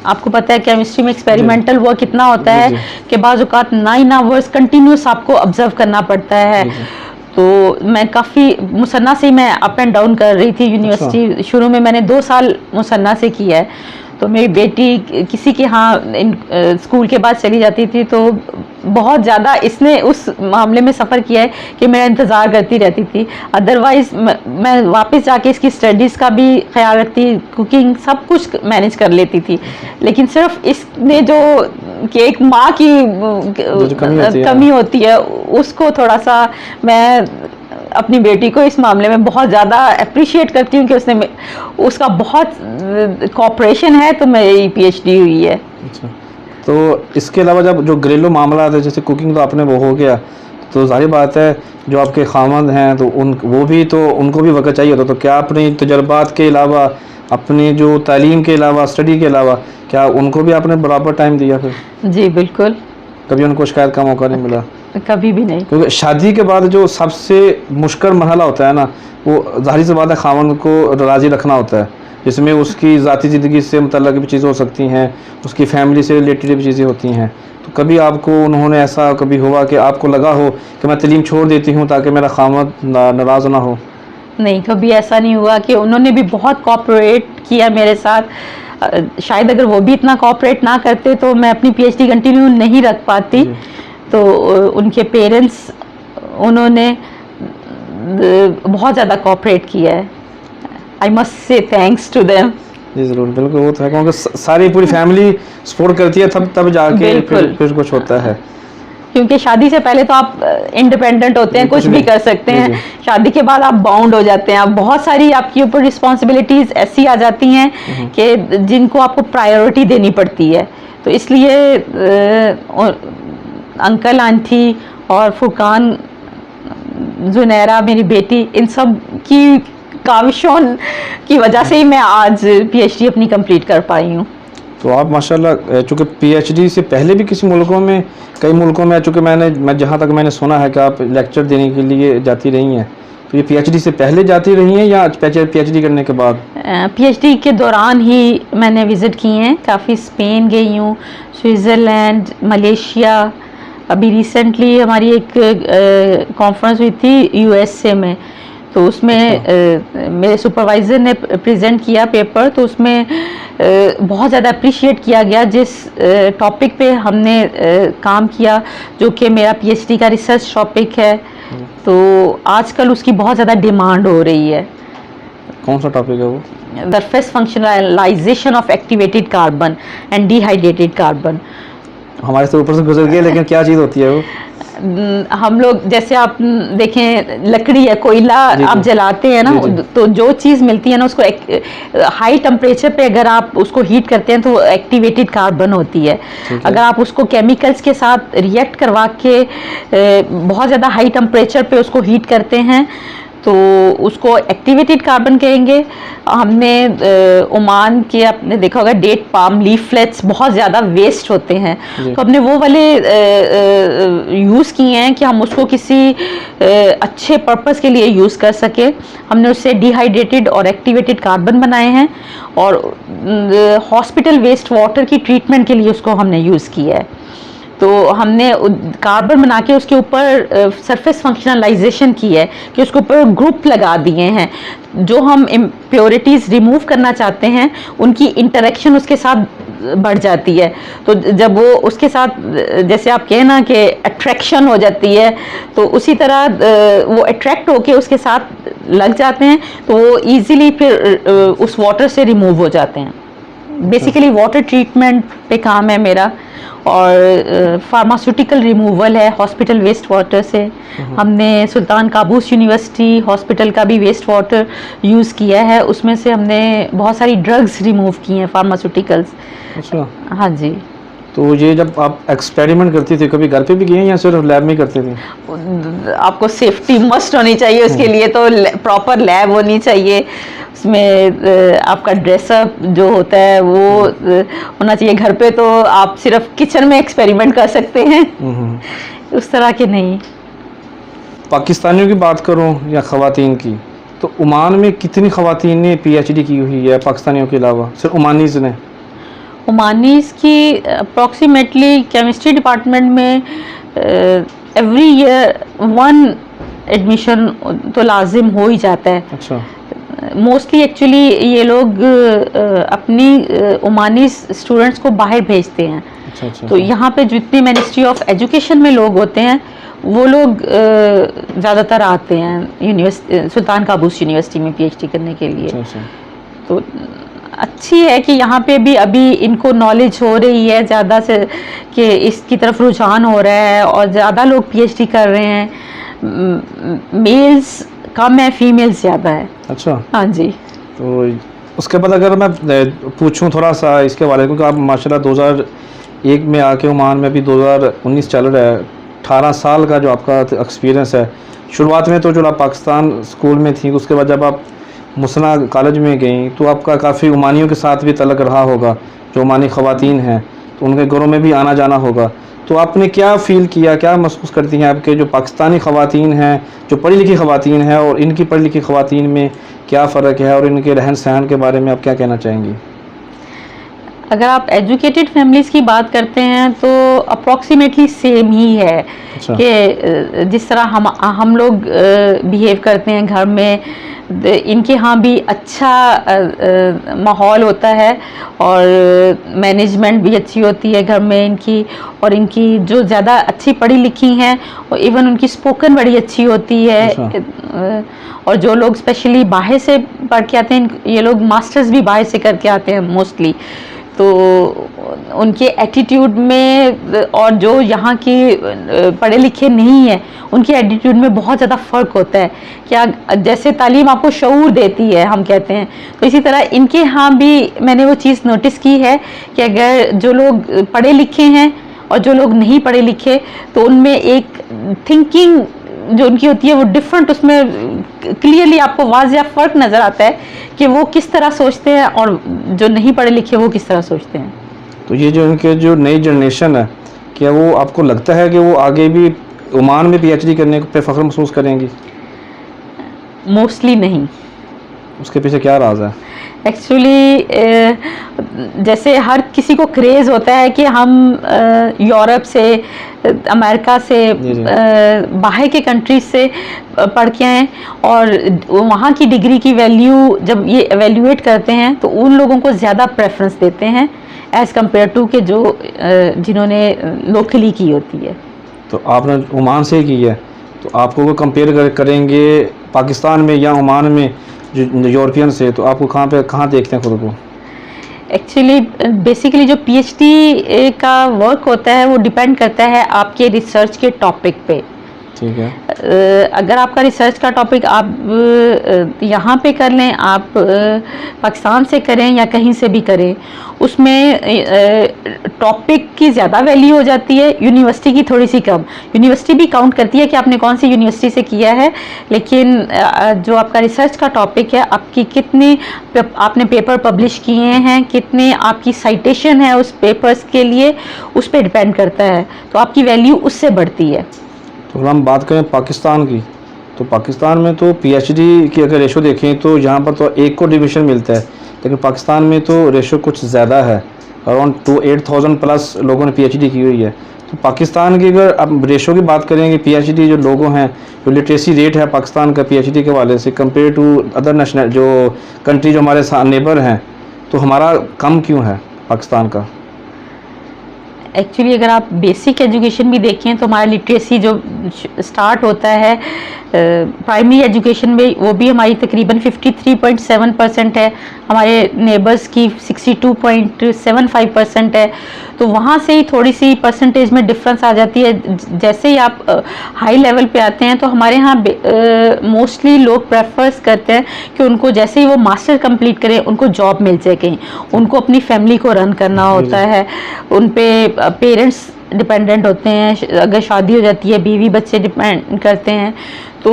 आपको पता है केमिस्ट्री में एक्सपेरिमेंटल वर्क कितना होता है कि बाज़ औक़ात 9 आवर्स कंटिन्यूस आपको ऑब्जर्व करना पड़ता है। तो मैं काफ़ी मुसन्ना से मैं अप एंड डाउन कर रही थी यूनिवर्सिटी। अच्छा। शुरू में मैंने 2 साल मुसन्ना से किया है। तो मेरी बेटी किसी के यहाँ स्कूल के बाद चली जाती थी, तो बहुत ज़्यादा इसने उस मामले में सफ़र किया है कि मेरा इंतज़ार करती रहती थी। अदरवाइज़ मैं वापस जाके इसकी स्टडीज़ का भी ख्याल रखती, कुकिंग सब कुछ मैनेज कर लेती थी। लेकिन सिर्फ इसने जो कि एक माँ की कमी होती है, उसको थोड़ा सा मैं अपनी बेटी को इस मामले में बहुत ज़्यादा अप्रिशिएट करती हूँ कि उसका बहुत कोऑपरेशन है, तो मेरी पीएचडी हुई है। अच्छा। तो इसके अलावा जब जो घरेलू मामला है, जैसे कुकिंग तो आपने वो हो गया, तो जाहिर बात है जो आपके खामद हैं तो वो भी तो उनको भी वक्त चाहिए होता। तो क्या अपने तजर्बात के अलावा, अपनी जो तालीम के अलावा, स्टडी के अलावा, क्या उनको भी आपने बराबर टाइम दिया फिर? जी बिल्कुल। कभी उनको शिकायत का मौका नहीं मिला? कभी भी नहीं। क्योंकि शादी के बाद जो सबसे मुश्किल मरहला होता है ना, वो जाहिर सी बात है खामन को राज़ी रखना होता है, जिसमें उसकी ज़ाती ज़िंदगी से मुतल्लक़ भी चीज़ें हो सकती हैं, उसकी फैमिली से रिलेटेड भी चीज़ें होती हैं। तो कभी आपको उन्होंने ऐसा कभी हुआ कि आपको लगा हो कि मैं तालीम छोड़ देती हूँ ताकि मेरा खामन नाराज़ ना हो? नहीं, कभी ऐसा नहीं हुआ कि उन्होंने भी बहुत कोऑपरेट किया मेरे साथ। शायद अगर वो भी इतना कोऑपरेट ना करते तो मैं अपनी पीएचडी कंटिन्यू नहीं रख पाती। तो उनके पेरेंट्स, उन्होंने बहुत ज़्यादा कोऑपरेट किया है। I must say thanks to them. जी ज़रूर, बिल्कुल वो तो है, क्योंकि सारी पूरी फैमिली सपोर्ट करती है, तब जाके फिर कुछ होता है। क्योंकि शादी से पहले तो आप इंडिपेंडेंट होते हैं, कुछ भी कर सकते हैं। शादी के बाद आप बाउंड हो जाते हैं, आप बहुत सारी आपके ऊपर रिस्पॉन्सिबिलिटीज़ ऐसी आ जाती हैं कि जिनको आपको प्रायोरिटी देनी पड़ती है। तो इसलिए अंकल, आंटी और फुरकान, जुनैरा मेरी बेटी, इन सब की काविशों की वजह से ही मैं आज पीएचडी अपनी कंप्लीट कर पाई हूँ। तो आप माशाल्लाह, चूँकि पीएचडी से पहले भी किसी मुल्कों में, कई मुल्कों में, चूँकि मैं जहाँ तक मैंने सुना है कि आप लेक्चर देने के लिए जाती रही हैं, तो ये पीएचडी से पहले जाती रही हैं या पीएचडी करने के बाद? पीएचडी के दौरान ही मैंने विज़िट की हैं, काफ़ी स्पेन गई हूँ, स्विट्ज़रलैंड, मलेशिया। अभी रिसेंटली हमारी एक कॉन्फ्रेंस हुई थी यूएसए में, तो उसमें मेरे सुपरवाइज़र ने प्रेजेंट किया पेपर, तो उसमें बहुत ज़्यादा अप्रिशिएट किया गया जिस टॉपिक पे हमने काम किया, जो कि मेरा पीएचडी का रिसर्च टॉपिक है। तो आजकल उसकी बहुत ज़्यादा डिमांड हो रही है। कौन सा टॉपिक है वो? Surface functionalization of activated carbon and dehydrated carbon. हमारे से ऊपर से गुजर गया, लेकिन क्या चीज़ होती है वो? हम लोग जैसे आप देखें, लकड़ी या कोयला आप जलाते हैं ना, तो जो चीज़ मिलती है ना, उसको हाई टेम्परेचर पे अगर आप उसको हीट करते हैं तो एक्टिवेटेड कार्बन होती है। अगर आप उसको केमिकल्स के साथ रिएक्ट करवा के बहुत ज़्यादा हाई टेम्परेचर पे उसको हीट करते हैं तो उसको एक्टिवेटेड कार्बन कहेंगे। हमने ओमान के, आपने देखा होगा, डेट पाम लीफलेट्स बहुत ज़्यादा वेस्ट होते हैं, तो हमने वो वाले यूज़ किए हैं कि हम उसको किसी अच्छे पर्पस के लिए यूज़ कर सके। हमने उससे डिहाइड्रेटेड और एक्टिवेटेड कार्बन बनाए हैं, और हॉस्पिटल वेस्ट वाटर की ट्रीटमेंट के लिए उसको हमने यूज़ किया है। तो हमने कार्बन बना के उसके ऊपर सरफेस फंक्शनलाइजेशन की है कि उसके ऊपर ग्रुप लगा दिए हैं। जो हम इम्प्योरिटीज़ रिमूव करना चाहते हैं उनकी इंटरेक्शन उसके साथ बढ़ जाती है। तो जब वो उसके साथ, जैसे आप कहें ना कि अट्रैक्शन हो जाती है, तो उसी तरह वो अट्रैक्ट होके उसके साथ लग जाते हैं, तो वो ईज़िली फिर उस वाटर से रिमूव हो जाते हैं। बेसिकली वाटर ट्रीटमेंट पे काम है मेरा, और फार्मास्यूटिकल रिमूवल है हॉस्पिटल वेस्ट वाटर से। हमने सुल्तान काबूस यूनिवर्सिटी हॉस्पिटल का भी वेस्ट वाटर यूज़ किया है, उसमें से हमने बहुत सारी ड्रग्स रिमूव की हैं, फार्मास्यूटिकल्स। अच्छा। हाँ जी। तो ये जब आप एक्सपेरिमेंट करती थी कभी घर पे भी किए हैं या सिर्फ लैब में ही करते थे? आपको सेफ्टी मस्ट होनी चाहिए, उसके लिए तो प्रॉपर लैब होनी चाहिए, उसमें आपका ड्रेसअप जो होता है वो होना चाहिए। घर पे तो आप सिर्फ किचन में एक्सपेरिमेंट कर सकते हैं, उस तरह के नहीं। पाकिस्तानियों की बात करूं या ख़वातीन की, तो ओमान में कितनी ख़वातीन ने पीएचडी की हुई है पाकिस्तानियों के अलावा, सिर्फ ओमानीज़ ने? ओमानीज़ की अप्रॉक्सीमेटली केमिस्ट्री डिपार्टमेंट में एवरी ईयर 1 एडमिशन तो लाजिम हो ही जाता है। अच्छा। मोस्टली एक्चुअली ये लोग अपनी ओमानी स्टूडेंट्स को बाहर भेजते हैं। अच्छा। तो यहाँ पे जितने मिनिस्ट्री ऑफ एजुकेशन में लोग होते हैं वो लोग ज़्यादातर आते हैं सुल्तान काबूस यूनिवर्सिटी में पीएचडी करने के लिए। अच्छा। तो अच्छी है कि यहाँ पे भी अभी इनको नॉलेज हो रही है ज़्यादा से, कि इसकी तरफ रुझान हो रहा है और ज़्यादा लोग पीएचडी कर रहे हैं। मेल्स कम है, फीमेल्स ज़्यादा है। अच्छा। हाँ जी। तो उसके बाद अगर मैं पूछूं थोड़ा सा इसके बारे में, क्योंकि आप माशाल्लाह 2001 में आके ओमान में, अभी 2019 चल रहा है, 18 साल का जो आपका एक्सपीरियंस है। शुरुआत में तो जो आप पाकिस्तान स्कूल में थी, उसके बाद जब आप मुसना कॉलेज में गई तो आपका काफ़ी ओमानियों के साथ भी तलक रहा होगा, जो ओमानी ख़वातीन हैं, तो उनके घरों में भी आना जाना होगा। तो आपने क्या फ़ील किया, क्या महसूस करती हैं आपके जो पाकिस्तानी ख़वातीन हैं, जो पढ़ी लिखी ख़वातीन हैं, और इनकी पढ़ी लिखी ख़वातीन में क्या फ़र्क है, और इनके रहन सहन के बारे में आप क्या कहना चाहेंगी? अगर आप एजुकेटेड फैमिलीज़ की बात करते हैं तो अप्रॉक्सीमेटली सेम ही है। अच्छा। कि जिस तरह हम लोग बिहेव करते हैं घर में, इनके यहाँ भी अच्छा माहौल होता है और मैनेजमेंट भी अच्छी होती है घर में इनकी। और इनकी जो ज़्यादा अच्छी पढ़ी लिखी हैं, और इवन उनकी स्पोकन बड़ी अच्छी होती है। अच्छा। और जो लोग स्पेशली बाहर से पढ़ के आते हैं, ये लोग मास्टर्स भी बाहर से करके आते हैं मोस्टली, तो उनके एटीट्यूड में और जो यहाँ के पढ़े लिखे नहीं हैं उनके एटीट्यूड में बहुत ज़्यादा फ़र्क होता है। क्या जैसे तालीम आपको शऊर देती है, हम कहते हैं, तो इसी तरह इनके यहाँ भी मैंने वो चीज़ नोटिस की है कि अगर जो लोग पढ़े लिखे हैं और जो लोग नहीं पढ़े लिखे, तो उनमें एक थिंकिंग जो उनकी होती है वो डिफरेंट, उसमें क्लियरली आपको वाज़िया फ़र्क नज़र आता है कि वो किस तरह सोचते हैं और जो नहीं पढ़े लिखे वो किस तरह सोचते हैं। तो ये जो इनके जो नई जनरेशन है, क्या वो आपको लगता है कि वो आगे भी ओमान में पीएचडी करने पे फ़ख्र महसूस करेंगी? मोस्टली नहीं। उसके पीछे क्या राज है? एक्चुअली जैसे हर किसी को क्रेज़ होता है कि हम यूरोप से, अमेरिका से, बाहर के कंट्रीज से पढ़ के आए, और वहाँ की डिग्री की वैल्यू जब ये एवेल्यूएट करते हैं तो उन लोगों को ज़्यादा प्रेफरेंस देते हैं एज़ कम्पेयर टू के जो जिन्होंने लोकली की होती है। तो आपने ओमान से ही की है, तो आपको वो कंपेयर करेंगे पाकिस्तान में या ओमान में जो यूरोपियन से, तो आपको कहाँ देखते हैं खुद को? एक्चुअली बेसिकली जो पीएचडी का वर्क होता है वो डिपेंड करता है आपके रिसर्च के टॉपिक पे। ठीक है। अगर आपका रिसर्च का टॉपिक आप यहाँ पे कर लें, आप पाकिस्तान से करें या कहीं से भी करें, उसमें टॉपिक की ज़्यादा वैल्यू हो जाती है, यूनिवर्सिटी की थोड़ी सी कम। यूनिवर्सिटी भी काउंट करती है कि आपने कौन सी यूनिवर्सिटी से किया है, लेकिन जो आपका रिसर्च का टॉपिक है, आपकी कितनी आपने पेपर पब्लिश किए हैं, कितने आपकी साइटेशन है उस पेपर्स के लिए, उस पर डिपेंड करता है, तो आपकी वैल्यू उससे बढ़ती है। तो अगर हम बात करें पाकिस्तान की, तो पाकिस्तान में तो पीएचडी की अगर रेशो देखें तो यहाँ पर तो 1 को डिवीज़न मिलता है, लेकिन पाकिस्तान में तो रेशो कुछ ज़्यादा है, अराउंड 8,000 प्लस लोगों ने पीएचडी की हुई है। तो पाकिस्तान की अगर अब रेशो की बात करेंगे, पीएचडी जो लोगों हैं, जो लिटरेसी रेट है पाकिस्तान का पीएचडी के हवाले से कंपेयर टू अदर नेशनल जो कंट्री जो हमारे साथ नेबर हैं, तो हमारा कम क्यों है पाकिस्तान का? एक्चुअली अगर आप बेसिक एजुकेशन भी देखें तो हमारा लिटरेसी जो स्टार्ट होता है प्राइमरी एजुकेशन में वो भी हमारी तकरीबन 53.7% है, हमारे नेबर्स की 62.75% है। तो वहाँ से ही थोड़ी सी परसेंटेज में डिफरेंस आ जाती है। जैसे ही आप हाई लेवल पे आते हैं तो हमारे यहाँ मोस्टली लोग प्रेफर्स करते हैं कि उनको जैसे ही वो मास्टर कंप्लीट करें उनको जॉब मिल जाए कहीं, उनको अपनी फैमिली को रन करना होता है, उन पे पेरेंट्स डिपेंडेंट होते हैं, अगर शादी हो जाती है बीवी बच्चे डिपेंड करते हैं। तो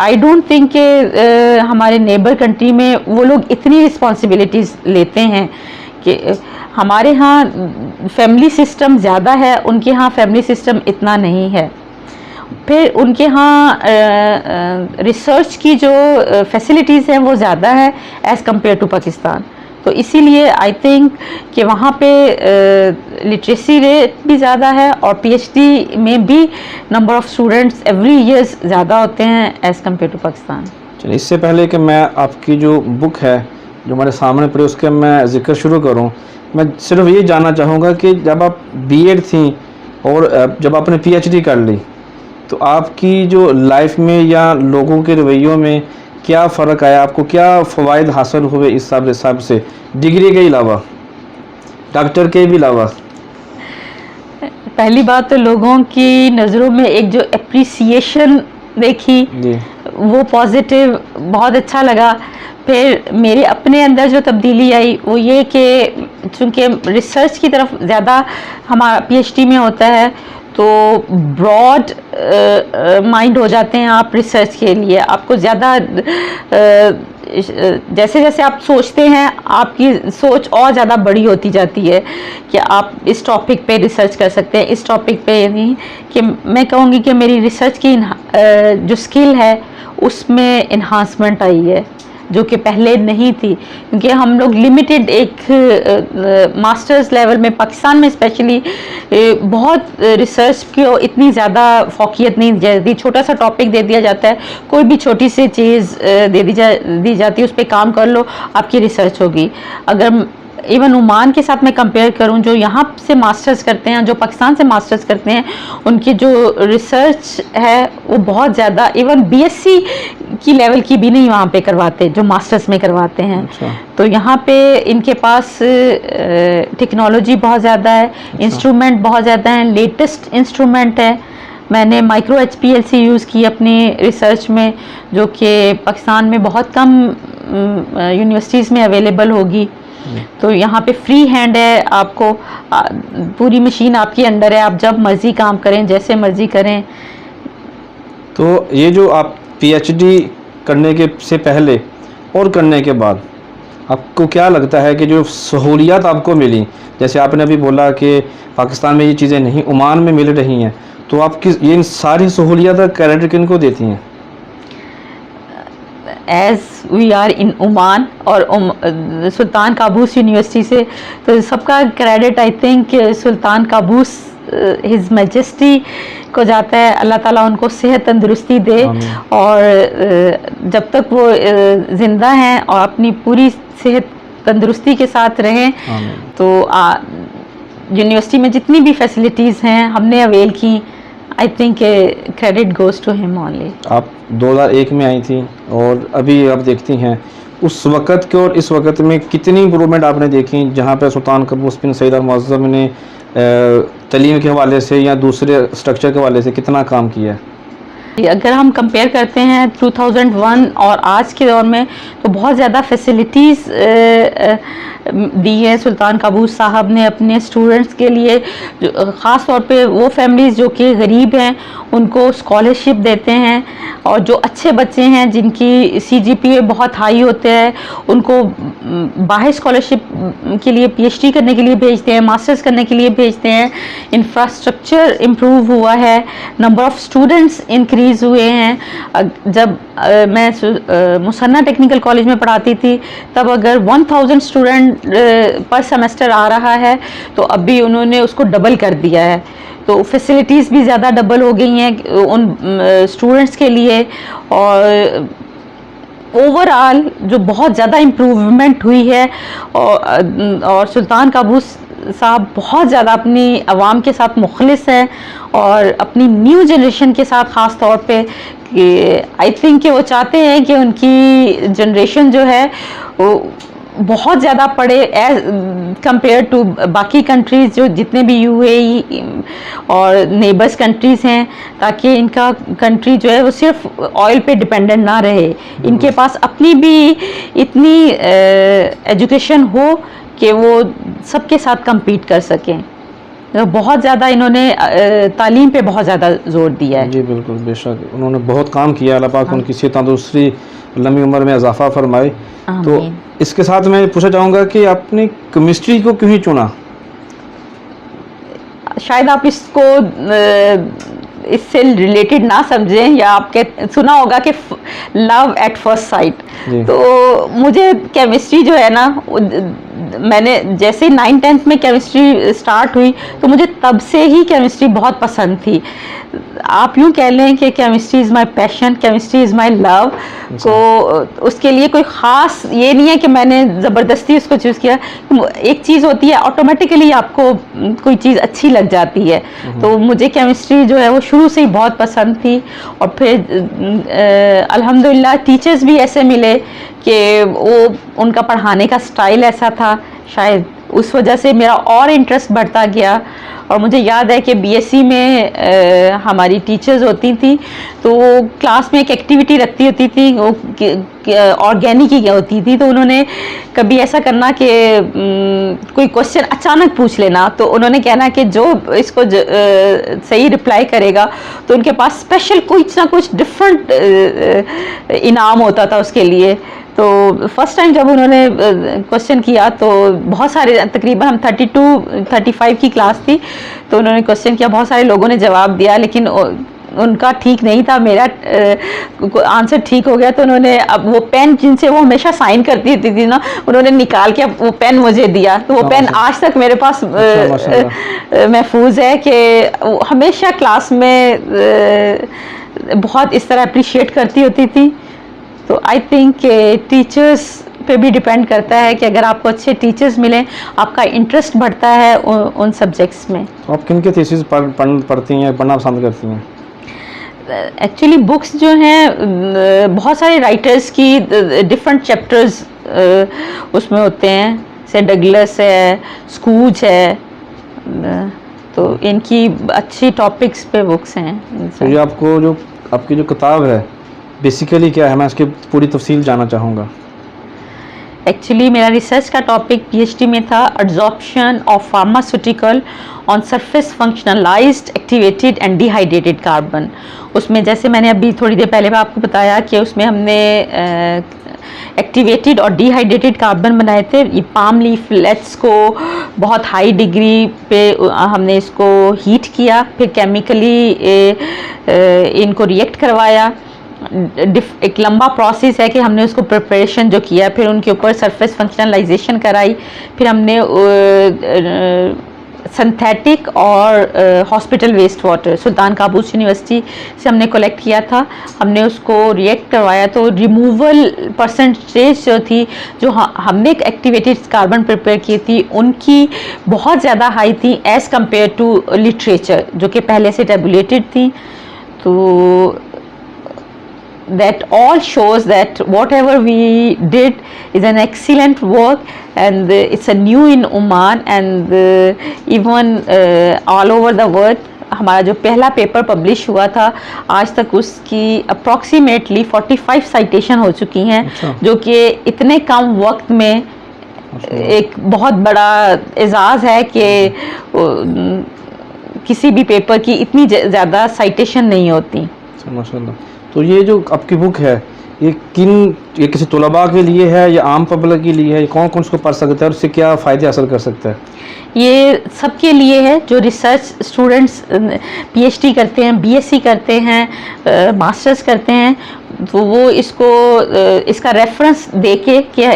आई डोंट थिंक कि हमारे नेबर कंट्री में वो लोग इतनी रिस्पॉन्सिबिलिटीज़ लेते हैं कि हमारे यहाँ फैमिली सिस्टम ज़्यादा है, उनके यहाँ फैमिली सिस्टम इतना नहीं है। फिर उनके यहाँ रिसर्च की जो फैसिलिटीज़ हैं वो ज़्यादा है एज़ कम्पेयर टू पाकिस्तान। तो इसीलिए आई थिंक कि वहाँ पे लिटरेसी रेट भी ज़्यादा है और पीएचडी में भी number of students every years ज़्यादा होते हैं एज़ कम्पेयर टू पाकिस्तान। चलिए, इससे पहले कि मैं आपकी जो बुक है जो हमारे सामने पड़ी उसके मैं ज़िक्र शुरू करूं, मैं सिर्फ ये जानना चाहूँगा कि जब आप बीएड थी और जब आपने पीएचडी कर ली तो आपकी जो लाइफ में या लोगों के रवैयों में क्या फ़र्क आया, आपको क्या फ़वाइद हासिल हुए इस हिसाब से, डिग्री के अलावा, डॉक्टर के भी अलावा? पहली बात तो लोगों की नज़रों में एक जो एप्रिसिएशन देखी वो पॉजिटिव, बहुत अच्छा लगा। फिर मेरे अपने अंदर जो तब्दीली आई वो ये कि चूँकि रिसर्च की तरफ ज़्यादा हमारा पीएचडी में होता है तो ब्रॉड माइंड हो जाते हैं आप रिसर्च के लिए। आपको ज़्यादा जैसे जैसे आप सोचते हैं आपकी सोच और ज़्यादा बड़ी होती जाती है कि आप इस टॉपिक पे रिसर्च कर सकते हैं, इस टॉपिक पे नहीं। कि मैं कहूँगी कि मेरी रिसर्च की जो स्किल है उसमें इन्हांसमेंट आई है जो कि पहले नहीं थी, क्योंकि हम लोग लिमिटेड एक मास्टर्स लेवल में पाकिस्तान में स्पेशली बहुत रिसर्च की इतनी ज़्यादा फोकियत नहीं दी जाती। छोटा सा टॉपिक दे दिया जाता है, कोई भी छोटी सी चीज़ दी जाती है, उस पर काम कर लो आपकी रिसर्च होगी। अगर इवन ओमान के साथ मैं कंपेयर करूं, जो यहाँ से मास्टर्स करते हैं, जो पाकिस्तान से मास्टर्स करते हैं, उनकी जो रिसर्च है वो बहुत ज़्यादा, इवन बीएससी की लेवल की भी नहीं वहाँ पे करवाते जो मास्टर्स में करवाते हैं। अच्छा। तो यहाँ पे इनके पास टेक्नोलॉजी बहुत ज़्यादा है, इंस्ट्रूमेंट बहुत ज़्यादा हैं, लेटेस्ट इंस्ट्रूमेंट है। मैंने माइक्रो HPLC यूज़ की अपनी रिसर्च में, जो कि पाकिस्तान में बहुत कम यूनिवर्सिटीज़ में अवेलेबल होगी। तो यहाँ पे फ्री हैंड है, आपको पूरी मशीन आपके अंदर है, आप जब मर्ज़ी काम करें, जैसे मर्ज़ी करें। तो ये जो आप पीएचडी करने के से पहले और करने के बाद आपको क्या लगता है कि जो सहूलियत आपको मिली, जैसे आपने अभी बोला कि पाकिस्तान में ये चीज़ें नहीं, ओमान में मिल रही हैं, तो आपकी ये सारी सहूलियत क्रेडिट किन को देती हैं? As we are in Oman और सुल्तान काबूस यूनिवर्सिटी से, तो सबका credit I think Sultan Qaboos His Majesty को जाता है। अल्लाह ताला उनको सेहत तंदुरुस्ती दे और जब तक वो ज़िंदा हैं और अपनी पूरी सेहत तंदुरुस्ती के साथ रहें, तो यूनिवर्सिटी में जितनी भी फैसिलिटीज़ हैं हमने अवेल की। I think credit goes to him only. आप 2001 में आई थी और अभी आप देखती हैं उस वक़्त के और इस वक़्त में कितनी इम्प्रूवमेंट आपने देखी, जहाँ पर सुल्तान काबूस बिन सईद अल-मुअज़्ज़म ने तलीम के हवाले से या दूसरे स्ट्रक्चर के हवाले से कितना काम किया है? अगर हम कंपेयर करते हैं 2001 और आज के दौर में, तो बहुत ज़्यादा फैसिलिटीज़ दी है सुल्तान काबूस साहब ने अपने स्टूडेंट्स के लिए। ख़ास तौर पे वो फैमिलीज़ जो कि गरीब हैं उनको स्कॉलरशिप देते हैं, और जो अच्छे बच्चे हैं जिनकी CGPA बहुत हाई होते हैं उनको बाहर स्कॉलरशिप के लिए PhD करने के लिए भेजते हैं, मास्टर्स करने के लिए भेजते हैं। इंफ्रास्ट्रक्चर इम्प्रूव हुआ है, नंबर ऑफ़ स्टूडेंट्स इंक्रीज़ हुए हैं। जब मैं मुसन्ना टेक्निकल कॉलेज में पढ़ाती थी तब अगर 1000 स्टूडेंट पर सेमेस्टर आ रहा है तो अभी उन्होंने उसको डबल कर दिया है। तो फैसिलिटीज़ भी ज़्यादा डबल हो गई हैं उन स्टूडेंट्स के लिए, और ओवरऑल जो बहुत ज़्यादा इम्प्रूवमेंट हुई है। और सुल्तान काबूस साहब बहुत ज़्यादा अपनी आवाम के साथ मुखलिस हैं और अपनी न्यू जनरेशन के साथ ख़ास तौर पे कि आई थिंक कि वो चाहते हैं कि उनकी जनरेशन जो है वो बहुत ज़्यादा पढ़े एज कंपेयर टू बाकी कंट्रीज़ जो जितने भी यूएई और नेबर्स कंट्रीज़ हैं, ताकि इनका कंट्री जो है वो सिर्फ ऑयल पे डिपेंडेंट ना रहे, इनके पास अपनी भी इतनी एजुकेशन हो कि वो सबके साथ compete कर सकें। तो बहुत ज़्यादा इन्होंने तालीम पे बहुत ज़्यादा जोर दिया है। जी बिल्कुल, बेशक उन्होंने बहुत काम किया। अल्लाह पाक उनकी सेहत तंदुरुस्ती लंबी उम्र में इजाफा फरमाए। तो इसके साथ मैं पूछना चाहूँगा कि आपने केमिस्ट्री को क्यों ही चुना? शायद आप इसको इससे रिलेटेड ना समझें, या आपके सुना होगा कि लव एट फर्स्ट साइट। तो मुझे केमिस्ट्री जो है ना, मैंने जैसे 9th-10th में केमिस्ट्री स्टार्ट हुई तो मुझे तब से ही केमिस्ट्री बहुत पसंद थी। आप यूँ कह लें कि chemistry is my passion, chemistry is my love. तो उसके लिए कोई ख़ास ये नहीं है कि मैंने ज़बरदस्ती उसको चूज़ किया। एक चीज़ होती है ऑटोमेटिकली आपको कोई चीज़ अच्छी लग जाती है। तो मुझे केमिस्ट्री जो है वो शुरू से ही बहुत पसंद थी। और फिर अल्हम्दुलिल्लाह टीचर्स भी ऐसे मिले कि वो उनका पढ़ाने का स्टाइल ऐसा था, शायद उस वजह से मेरा और इंटरेस्ट बढ़ता गया। और मुझे याद है कि बीएससी में हमारी टीचर्स होती थी तो वो क्लास में एक एक्टिविटी रखती होती थी, वो ऑर्गेनिक ही होती थी। तो उन्होंने कभी ऐसा करना कि कोई क्वेश्चन अचानक पूछ लेना, तो उन्होंने कहना कि जो इसको सही रिप्लाई करेगा तो उनके पास स्पेशल कुछ ना कुछ डिफरेंट इनाम होता था उसके लिए। तो फर्स्ट टाइम जब उन्होंने क्वेश्चन किया तो बहुत सारे, तकरीबन हम 32-35 की क्लास थी, तो उन्होंने क्वेश्चन किया, बहुत सारे लोगों ने जवाब दिया लेकिन उनका ठीक नहीं था, मेरा आंसर ठीक हो गया। तो उन्होंने अब वो पेन जिनसे वो हमेशा साइन करती थी ना, उन्होंने निकाल के वो पेन मुझे दिया। तो वो पेन आज तक मेरे पास महफूज है कि हमेशा क्लास में बहुत इस तरह अप्रिशिएट करती होती थी। तो आई थिंक टीचर्स पे भी डिपेंड करता है कि अगर आपको अच्छे टीचर्स मिलें, आपका इंटरेस्ट बढ़ता है उन सब्जेक्ट्स में। तो आप किन के थीसिस पढ़ती हैं, पढ़ना पसंद करती हैं? एक्चुअली बुक्स जो हैं बहुत सारे राइटर्स की डिफरेंट चैप्टर्स उसमें होते हैं, जैसे डगलस है, स्कूज है, तो इनकी अच्छी टॉपिक्स पे बुक्स हैं। तो ये आपको जो आपकी जो किताब है बेसिकली क्या है, मैं इसकी पूरी तफसील जानना चाहूँगा। एक्चुअली मेरा रिसर्च का टॉपिक पीएचडी में था absorption of pharmaceutical on surface functionalized activated and dehydrated carbon. उसमें जैसे मैंने अभी थोड़ी देर पहले आपको बताया कि उसमें हमने एक्टिवेटेड और डिहाइड्रेटेड कार्बन बनाए थे। ये पाम लीफलेट्स को बहुत हाई डिग्री पे हमने इसको हीट किया, फिर केमिकली इनको रिएक्ट करवाया। एक लंबा प्रोसेस है कि हमने उसको प्रिपरेशन जो किया, फिर उनके ऊपर सरफेस फंक्शनलाइजेशन कराई, फिर हमने सिंथेटिक और hospital waste water Sultan Qaboos University से हमने कलेक्ट किया था, हमने उसको रिएक्ट करवाया। तो रिमूवल परसेंटेज जो थी, जो हमने एक्टिवेटेड कार्बन प्रिपेयर की थी, उनकी बहुत ज़्यादा हाई थी एज़ कम्पेयर टू लिटरेचर जो कि पहले से टेबुलेटेड थी। तो that all shows that whatever we did is an excellent work, and it's a new in Oman and even all over the world. हमारा जो पहला पेपर पब्लिश हुआ था, आज तक उसकी अप्रॉक्सीमेटली 45 साइटेशन हो चुकी हैं। जो कि इतने कम वक्त में एक बहुत बड़ा एजाज़ है कि किसी भी पेपर की इतनी ज़्यादा साइटेशन नहीं होती। माशाल्लाह। तो ये जो आपकी बुक है, ये किसी तलबा के लिए है या आम पब्लिक के लिए है? कौन कौन उसको पढ़ सकता है और उससे क्या फ़ायदे हासिल कर सकता है? ये सबके लिए है, जो रिसर्च स्टूडेंट्स पीएचडी करते हैं, बीएससी करते हैं, मास्टर्स करते हैं, तो वो इसको इसका रेफरेंस देके कि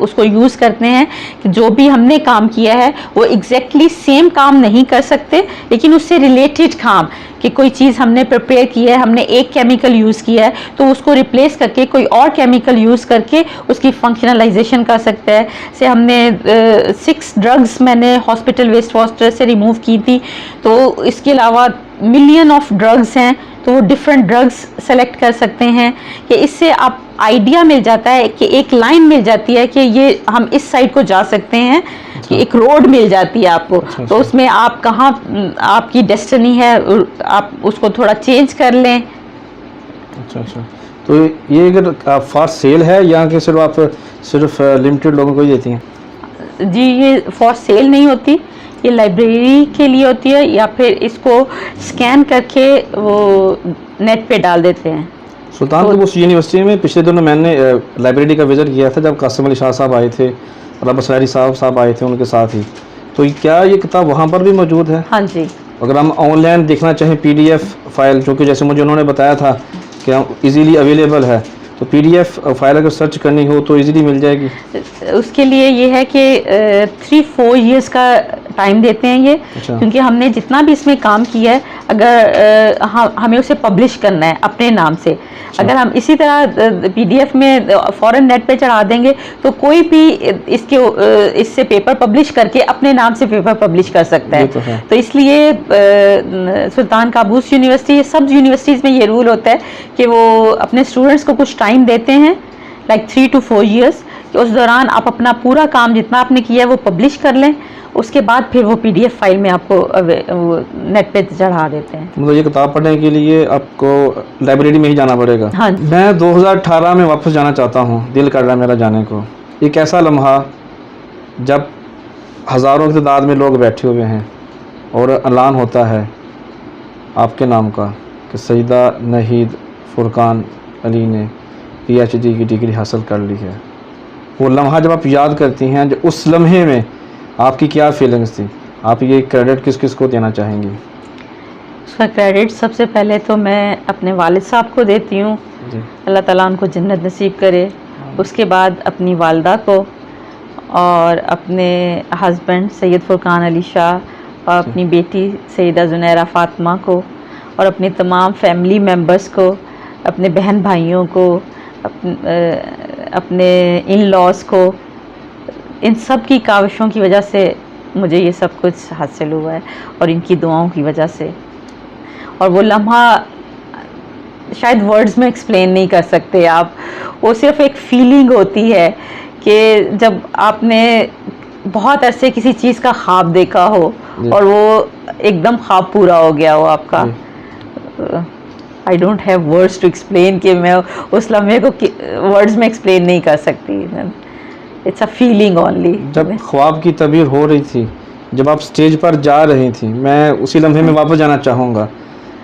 उसको यूज़ करते हैं कि जो भी हमने काम किया है वो एग्जैक्टली सेम काम नहीं कर सकते, लेकिन उससे रिलेटेड काम, कि कोई चीज़ हमने प्रिपेयर की है, हमने एक केमिकल यूज़ किया है तो उसको रिप्लेस करके कोई और केमिकल यूज़ करके उसकी फंक्शनलाइजेशन कर सकता है। से हमने 6 ड्रग्स मैंने हॉस्पिटल वेस्ट वाटर से रिमूव की थी, तो इसके अलावा मिलियन ऑफ ड्रग्स हैं, तो वो डिफरेंट ड्रग्स सेलेक्ट कर सकते हैं कि इससे आप आइडिया मिल जाता है कि एक लाइन मिल जाती है कि ये हम इस साइड को जा सकते हैं, कि एक रोड मिल जाती है आपको। तो उसमें आप कहाँ आपकी डेस्टिनी है आप उसको थोड़ा चेंज कर लें। अच्छा। तो ये अगर फॉर सेल है या कि सिर्फ लिमिटेड लोगों को ही देती हैं? जी, ये फॉर सेल नहीं होती, ये लाइब्रेरी के लिए होती है, या फिर इसको स्कैन करके वो नेट पे डाल देते हैं। सुल्तान कबूस यूनिवर्सिटी में पिछले दिनों मैंने लाइब्रेरी का विज़िट किया था जब कासिम अली शाह साहब आए थे और अब असरारी साहब आए थे उनके साथ ही। तो क्या ये किताब वहाँ पर भी मौजूद है? हाँ जी। अगर हम ऑनलाइन देखना चाहें PDF फाइल, जो कि जैसे मुझे उन्होंने बताया था कि इजीली अवेलेबल है, तो PDF फाइल अगर सर्च करनी हो तो इजीली मिल जाएगी? उसके लिए ये है कि 3-4 इयर्स का टाइम देते हैं ये। अच्छा। क्योंकि हमने जितना भी इसमें काम किया है, अगर हमें उसे पब्लिश करना है अपने नाम से। अच्छा। अगर हम इसी तरह PDF में फॉरेन नेट पे चढ़ा देंगे तो कोई भी इससे पेपर पब्लिश करके अपने नाम से पेपर पब्लिश कर सकता है। तो इसलिए सुल्तान काबूस यूनिवर्सिटी, सब यूनिवर्सिटीज़ में ये रूल होता है कि वो अपने स्टूडेंट्स को कुछ टाइम देते हैं, लाइक 3 to 4 years, कि उस दौरान आप अपना पूरा काम जितना आपने किया है वो पब्लिश कर लें, उसके बाद फिर वो PDF फाइल में आपको नेट पे चढ़ा देते हैं। मतलब ये किताब पढ़ने के लिए आपको लाइब्रेरी में ही जाना पड़ेगा? हाँ। मैं 2018 में वापस जाना चाहता हूँ, दिल कर रहा है मेरा जाने को। एक ऐसा लम्हा जब हज़ारों की तादाद में लोग बैठे हुए हैं और ऐलान होता है आपके नाम का कि सईदा नहीद फुरकान अली ने PhD की डिग्री हासिल कर ली है। वो लम्हा जब आप याद करती हैं, जो उस लम्हे में आपकी क्या फीलिंग्स थी? आप ये क्रेडिट किस किस को देना चाहेंगी? उसका क्रेडिट सबसे पहले तो मैं अपने वालिद साहब को देती हूँ, अल्लाह ताला उनको जन्नत नसीब करे। उसके बाद अपनी वालदा को, और अपने हस्बैंड सैयद फुरकान अली शाह, और अपनी बेटी सईदा जुनैरा फ़ातिमा को, और अपने तमाम फैमिली मेम्बर्स को, अपने बहन भाइयों को, अपने इन लॉज को। इन सब की काविशों की वजह से मुझे ये सब कुछ हासिल हुआ है, और इनकी दुआओं की वजह से। और वो लम्हा शायद वर्ड्स में एक्सप्लेन नहीं कर सकते आप, वो सिर्फ एक फीलिंग होती है कि जब आपने बहुत अरसे किसी चीज़ का ख्वाब देखा हो और वो एकदम ख्वाब पूरा हो गया हो आपका। I don't have words to explain, कि मैं उस लम्हे को वर्ड्स में एक्सप्लेन नहीं कर सकती। It's a feeling only. जब ख्वाब की तबीर हो रही थी, जब आप स्टेज पर जा रही थी, मैं उसी लम्हे में वापस जाना चाहूँगा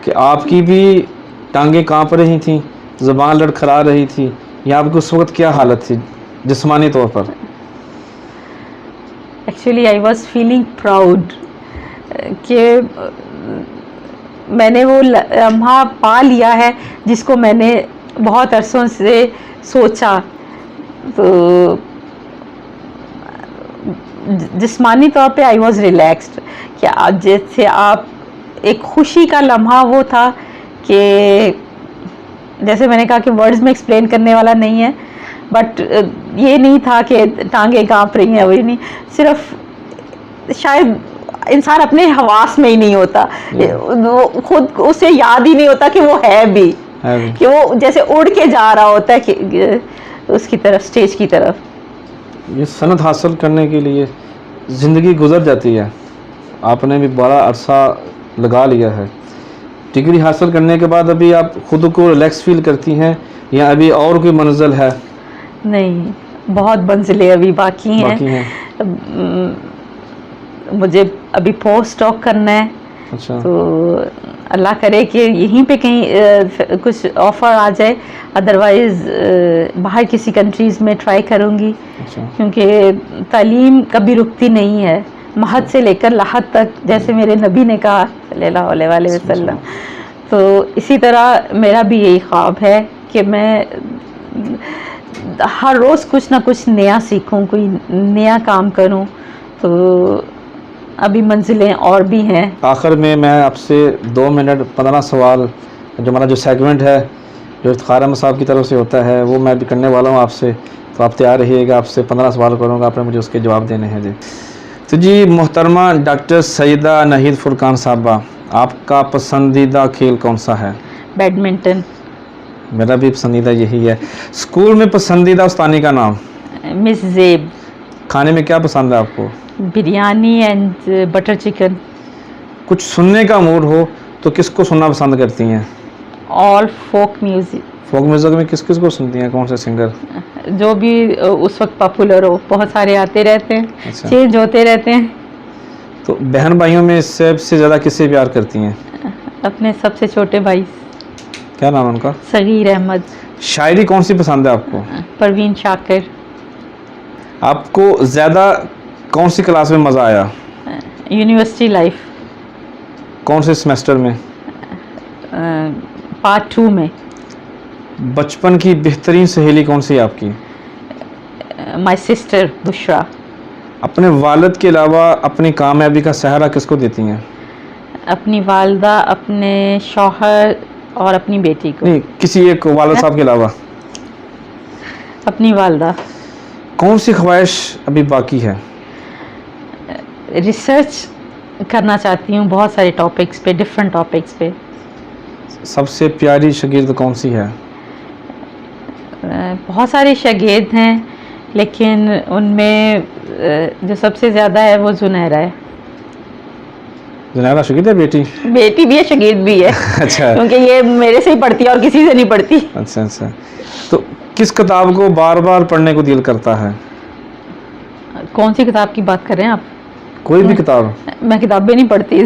कि आपकी भी टांगें काँप रही थी, ज़ुबान लड़खड़ा रही थी, या आपकी उस वक्त क्या हालत थी जिस्मानी तौर पर? Actually I was feeling proud कि मैंने वो लम्हा पा लिया है जिसको मैंने बहुत अरसों से सोचा। तो जिस्मानी तौर पे आई वॉज रिलैक्स्ड कि आज जैसे आप एक खुशी का लम्हा वो था कि जैसे मैंने कहा कि वर्ड्स में एक्सप्लेन करने वाला नहीं है, बट ये नहीं था कि टांगें काँप रही हैं, वही नहीं, सिर्फ शायद इंसान अपने हवास में ही नहीं होता, वो खुद उसे याद ही नहीं होता कि वो है भी, कि वो जैसे उड़ के जा रहा होता है कि उसकी तरफ, स्टेज की तरफ। ये सनद हासिल करने के लिए ज़िंदगी गुजर जाती है, आपने भी बड़ा अरसा लगा लिया है। डिग्री हासिल करने के बाद अभी आप खुद को रिलैक्स फील करती हैं या अभी और कोई मंजिल है? नहीं, बहुत मंजिलें अभी बाकी हैं। मुझे अभी पोस्ट डॉक करना है। अच्छा। तो अल्लाह करे कि यहीं पे कहीं कुछ ऑफ़र आ जाए, अदरवाइज़ बाहर किसी कंट्रीज़ में ट्राई करूँगी। अच्छा। क्योंकि तालीम कभी रुकती नहीं है, महद से लेकर लाहद तक, जैसे मेरे नबी ने कहा सल्लल्लाहु अलैहि वसल्लम। तो इसी तरह मेरा भी यही ख्वाब है कि मैं हर रोज़ कुछ ना कुछ नया सीखूं, कोई नया काम करूं। तो अभी मंजिलें और भी हैं। आखिर में मैं आपसे 2 मिनट 15 सवाल, जो हमारा जो सेगमेंट है, जो इफ्तिखार अहमद साहब की तरफ से होता है, वो मैं भी करने वाला हूँ आपसे। तो आप तैयार रहिएगा, आपसे 15 सवाल करूँगा, आपने मुझे उसके जवाब देने हैं जी। तो जी मोहतरमा डॉक्टर सईदा नाहिद फुरकान साहबा, आपका पसंदीदा खेल कौन सा है? बैडमिंटन। मेरा भी पसंदीदा यही है। स्कूल में पसंदीदा उस्तानी का नाम? मिस ज़ेब। खाने में क्या पसंद है आपको? Biryani and butter chicken. कुछ सुनने का मूड हो तो किसको सुनना पसंद करती हैं? All folk music. Folk music में किस किस को सुनती हैं, कौन से सिंगर? जो भी उस वक्त पॉपुलर हो, बहुत सारे आते रहते हैं, अच्छा। चेंज होते रहते हैं। तो बहन भाइयों में सबसे ज़्यादा किससे प्यार करती हैं? अपने सबसे छोटे भाई क्या नाम है उनका? सगीर अहमद। शायरी कौन सी पसंद है आपको? परवीन शाकिर। आपको ज़्यादा कौन सी क्लास में मज़ा आया? University life. कौन से सेमेस्टर में? पार्ट 2 में। बचपन की बेहतरीन सहेली कौन सी है आपकी? My sister Bushra. अपने वालिद के अलावा अपनी कामयाबी का सहारा किसको देती हैं? अपनी वालदा, अपने शौहर और अपनी बेटी को। नहीं, किसी एक वालिद साहब के अलावा। अपनी वालदा। कौन सी ख्वाहिश अभी बाकी है? रिसर्च करना चाहती हूँ बहुत सारे टॉपिक्स पे, डिफरेंट टॉपिक्स पे। सबसे प्यारी शागिर्द कौन सी है? बहुत सारे शागिर्द हैं, लेकिन उनमें जो सबसे ज़्यादा है वो जुनैरा है। जुनैरा शागिर्द है? बेटी? बेटी भी है, शागिर्द भी है। अच्छा। क्योंकि ये मेरे से ही पढ़ती है और किसी से नहीं पढ़ती। अच्छा अच्छा। तो किस किताब को बार बार पढ़ने को दिल करता है? कौन सी किताब की बात कर रहे हैं आप? कोई भी किताब? मैं किताबें नहीं पढ़ती।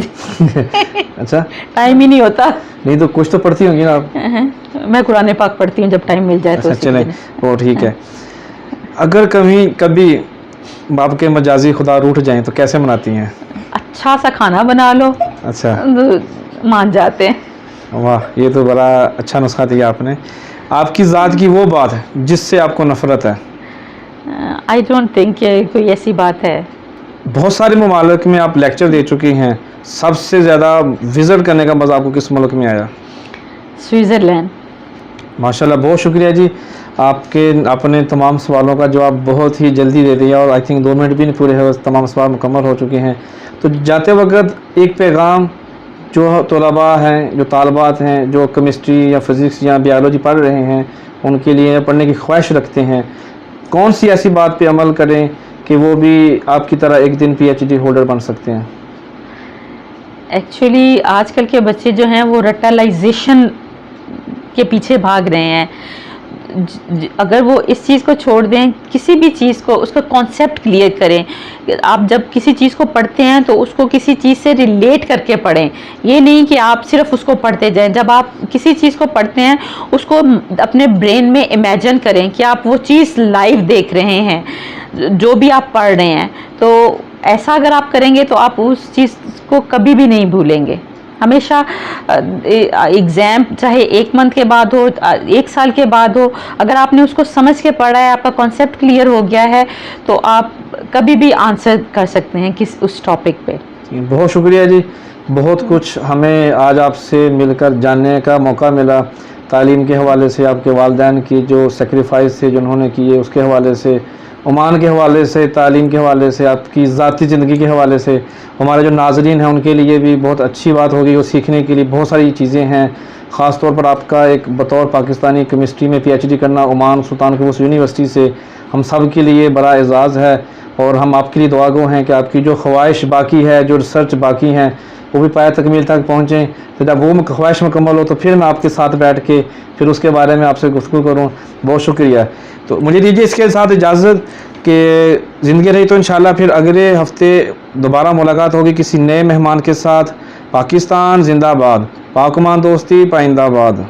अच्छा। टाइम ही नहीं होता। नहीं तो कुछ तो पढ़ती होंगी ना आप? मैं कुरान पाक पढ़ती हूँ जब टाइम मिल जाए तो। अच्छा चलें, वो ठीक है। अगर कभी बाप के मजाजी खुदा रूठ जाएं तो कैसे मनाती हैं? अच्छा सा खाना बना लो। अच्छा। मान जाते हैं। वाह, ये तो बड़ा अच्छा नुस्खा दिया आपने। आपकी ज़ात की वो बात है जिससे आपको नफ़रत है? आई डोंट थिंक कोई ऐसी बात है। बहुत सारे ममालिक में आप लेक्चर दे चुकी हैं, सबसे ज़्यादा विज़िट करने का मज़ा आपको किस मुल्क में आया? स्विट्ज़रलैंड। माशाल्लाह, बहुत शुक्रिया जी। आपने तमाम सवालों का जवाब बहुत ही जल्दी दे दिया और आई थिंक 2 मिनट भी नहीं पूरे हुए, तमाम सवाल मुकम्मल हो चुके हैं। तो जाते वक्त एक पैगाम जो तलबा हैं, जो तालबात हैं, जो केमिस्ट्री या फिज़िक्स या बायोलॉजी पढ़ रहे हैं, उनके लिए पढ़ने की ख्वाहिश रखते हैं, कौन सी ऐसी बात पे अमल करें कि वो भी आपकी तरह एक दिन PhD होल्डर बन सकते हैं? एक्चुअली आजकल के बच्चे जो हैं वो रटलाइजेशन के पीछे भाग रहे हैं। अगर वो इस चीज़ को छोड़ दें, किसी भी चीज़ को, उसका कॉन्सेप्ट क्लियर करें। आप जब किसी चीज़ को पढ़ते हैं तो उसको किसी चीज़ से रिलेट करके पढ़ें। ये नहीं कि आप सिर्फ उसको पढ़ते जाएं। जब आप किसी चीज़ को पढ़ते हैं उसको अपने ब्रेन में इमेजिन करें कि आप वो चीज़ लाइव देख रहे हैं, जो भी आप पढ़ रहे हैं। तो ऐसा अगर आप करेंगे तो आप उस चीज़ को कभी भी नहीं भूलेंगे। हमेशा एग्ज़ाम चाहे 1 मंथ के बाद हो, 1 साल के बाद हो, अगर आपने उसको समझ के पढ़ा है, आपका कॉन्सेप्ट क्लियर हो गया है, तो आप कभी भी आंसर कर सकते हैं उस टॉपिक पे। बहुत शुक्रिया जी। बहुत कुछ हमें आज आपसे मिलकर जानने का मौका मिला। तालीम के हवाले से, आपके वालिदैन की जो सेक्रीफाइस थे जिन्होंने किए, उसके हवाले से, ओमान के हवाले से, तालीम के हवाले से, आपकी ज़ाती ज़िंदगी के हवाले से, हमारे जो नाज़रीन हैं उनके लिए भी बहुत अच्छी बात होगी। वो सीखने के लिए बहुत सारी चीज़ें हैं। ख़ास तौर पर आपका एक बतौर पाकिस्तानी केमिस्ट्री में PhD करना ओमान सुल्तान कबूस यूनिवर्सिटी से हम सब के लिए बड़ा एज़ाज़ है। और हम आपके लिए दुआगो हैं कि आपकी जो ख्वाहिश बाकी है, जो रिसर्च बाकी हैं, वो भी पाया तकमील तक पहुँचें। तो जब वो ख्वाहिश मुकम्मल हो तो फिर मैं आपके साथ बैठ के फिर उसके बारे में आपसे गुफ्तगू करूँ। बहुत शुक्रिया। तो मुझे दीजिए इसके साथ इजाज़त कि ज़िंदगी रही तो इंशाल्लाह फिर अगले हफ्ते दोबारा मुलाकात होगी किसी नए मेहमान के साथ। पाकिस्तान जिंदाबाद, पाकमान दोस्ती पाइंदाबाद।